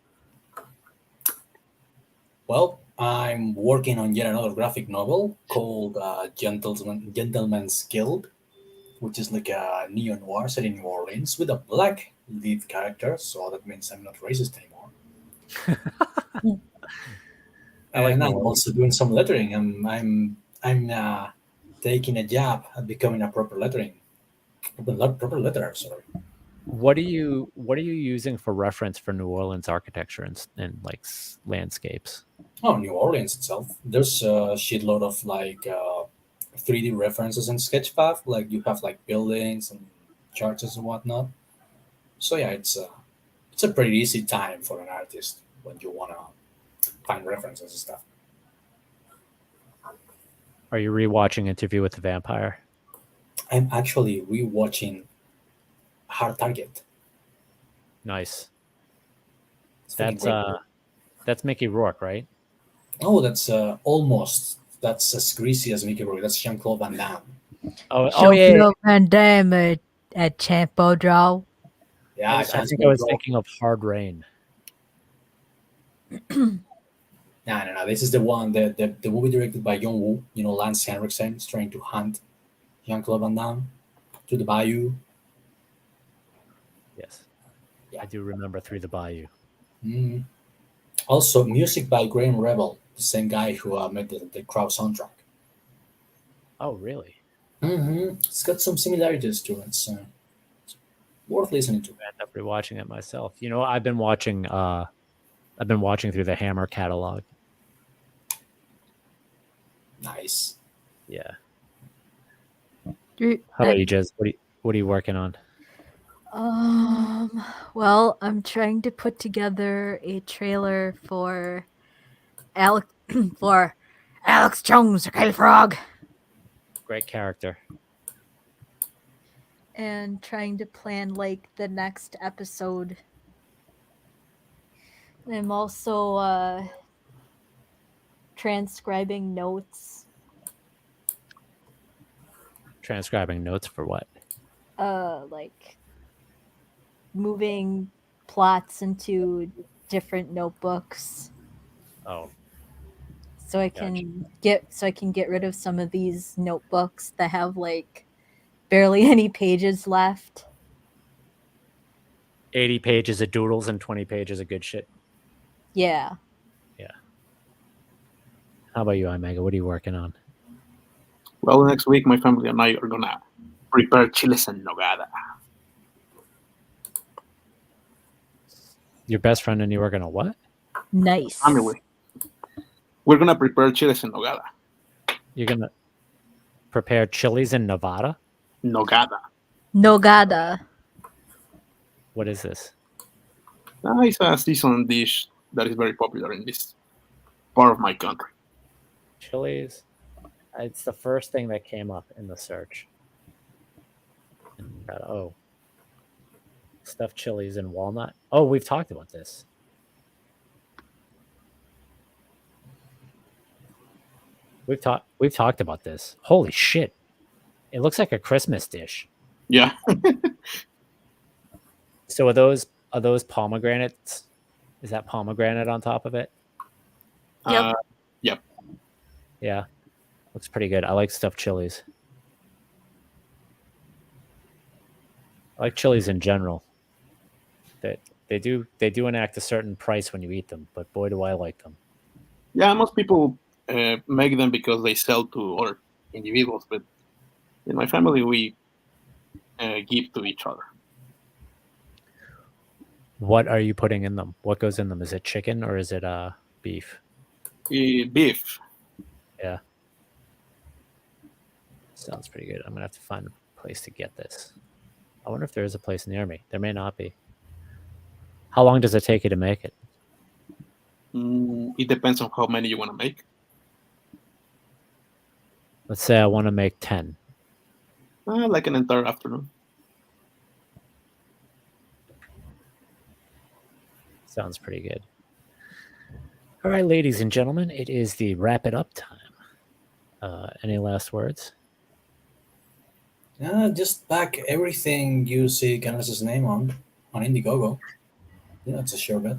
Well, I'm working on yet another graphic novel called Gentleman's Guild, which is like a neo-noir set in New Orleans with a black lead character, so that means I'm not racist anymore. And I'm also doing some lettering. I'm taking a jab at becoming a proper letterer. Sorry. What are you using for reference for New Orleans architecture and like landscapes? Oh, New Orleans itself. There's a shitload of 3D references in Sketchpad. Like you have like buildings and churches and whatnot. So yeah, it's a pretty easy time for an artist when you wanna find references and stuff. Are you rewatching Interview with the Vampire? I'm actually rewatching Hard Target. Nice. That's Mickey Rourke, right? Oh, that's almost. That's as greasy as Mickey Rourke. That's Jean-Claude Van Damme. Oh yeah. Jean-Claude Van Damme at Champo Draw. Yeah, I think I was thinking of Hard Rain. No. This is the one, the movie directed by John Woo. Lance Henriksen is trying to hunt Jean-Claude Van Damme to the bayou. Yes. Yeah. I do remember Through the Bayou. Mm. Also, music by Graham Rebel, the same guy who made the Crow soundtrack. Oh, really? Mm-hmm. It's got some similarities to it. So it's worth listening to. I end up rewatching it myself. I've been watching through the Hammer catalog. Nice. Yeah. How about you, Jez? What are you working on? Well, I'm trying to put together a trailer for Alex Jones, the Gray Frog. Great character. And trying to plan the next episode. I'm also transcribing notes. Transcribing notes for what? Moving plots into different notebooks. Oh. So I can get rid of some of these notebooks that have barely any pages left. 80 pages of doodles and 20 pages of good shit. Yeah. Yeah. How about you, Omega? What are you working on? Well, next week my family and I are gonna prepare chiles en nogada. Your best friend and you are gonna what? Nice. Family. We're gonna prepare chiles en nogada. You're gonna prepare chilies in Nevada? Nogada. Nogada. What is this? It's a seasonal dish that is very popular in this part of my country. Chilies. It's the first thing that came up in the search. And stuffed chilies and walnut. Oh, we've talked about this. We've talked about this. Holy shit. It looks like a Christmas dish. Yeah. So are those pomegranates? Is that pomegranate on top of it? Yep. Yep. Yeah. Looks pretty good. I like stuffed chilies. I like chilies in general. They do enact a certain price when you eat them, but boy, do I like them. Yeah, most people make them because they sell to other individuals, but in my family, we give to each other. What are you putting in them? What goes in them? Is it chicken or is it beef? Beef. Yeah. Sounds pretty good. I'm gonna have to find a place to get this. I wonder if there is a place near me. There may not be. How long does it take you to make it? It depends on how many you want to make. Let's say I want to make 10. Like an entire afternoon. Sounds pretty good. All right, ladies and gentlemen, it is the wrap it up time. Any last words? Just back everything you see Candace's name on Indiegogo. Yeah, it's a sure bet.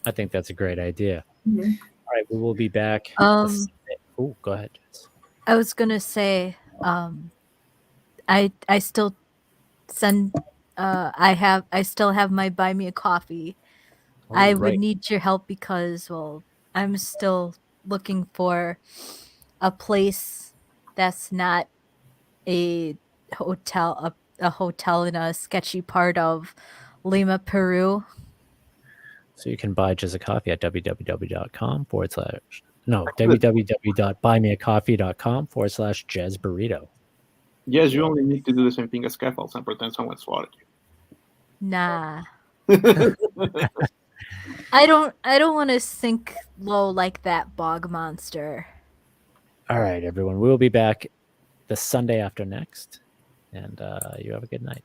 I think that's a great idea. Mm-hmm. All right, we will be back. Oh, go ahead. I was gonna say, I still send. I still have my buy me a coffee. I would need your help because, well, I'm still looking for a place that's not a hotel, a hotel in a sketchy part of Lima, Peru. So you can buy Jez a coffee at www.buymeacoffee.com/Jez burrito. Yes, you only need to do the same thing as scaffolds and pretend someone swatted you. Nah. I don't want to sink low like that bog monster. All right, everyone. We'll be back the Sunday after next. And you have a good night.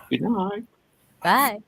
Good night. Bye.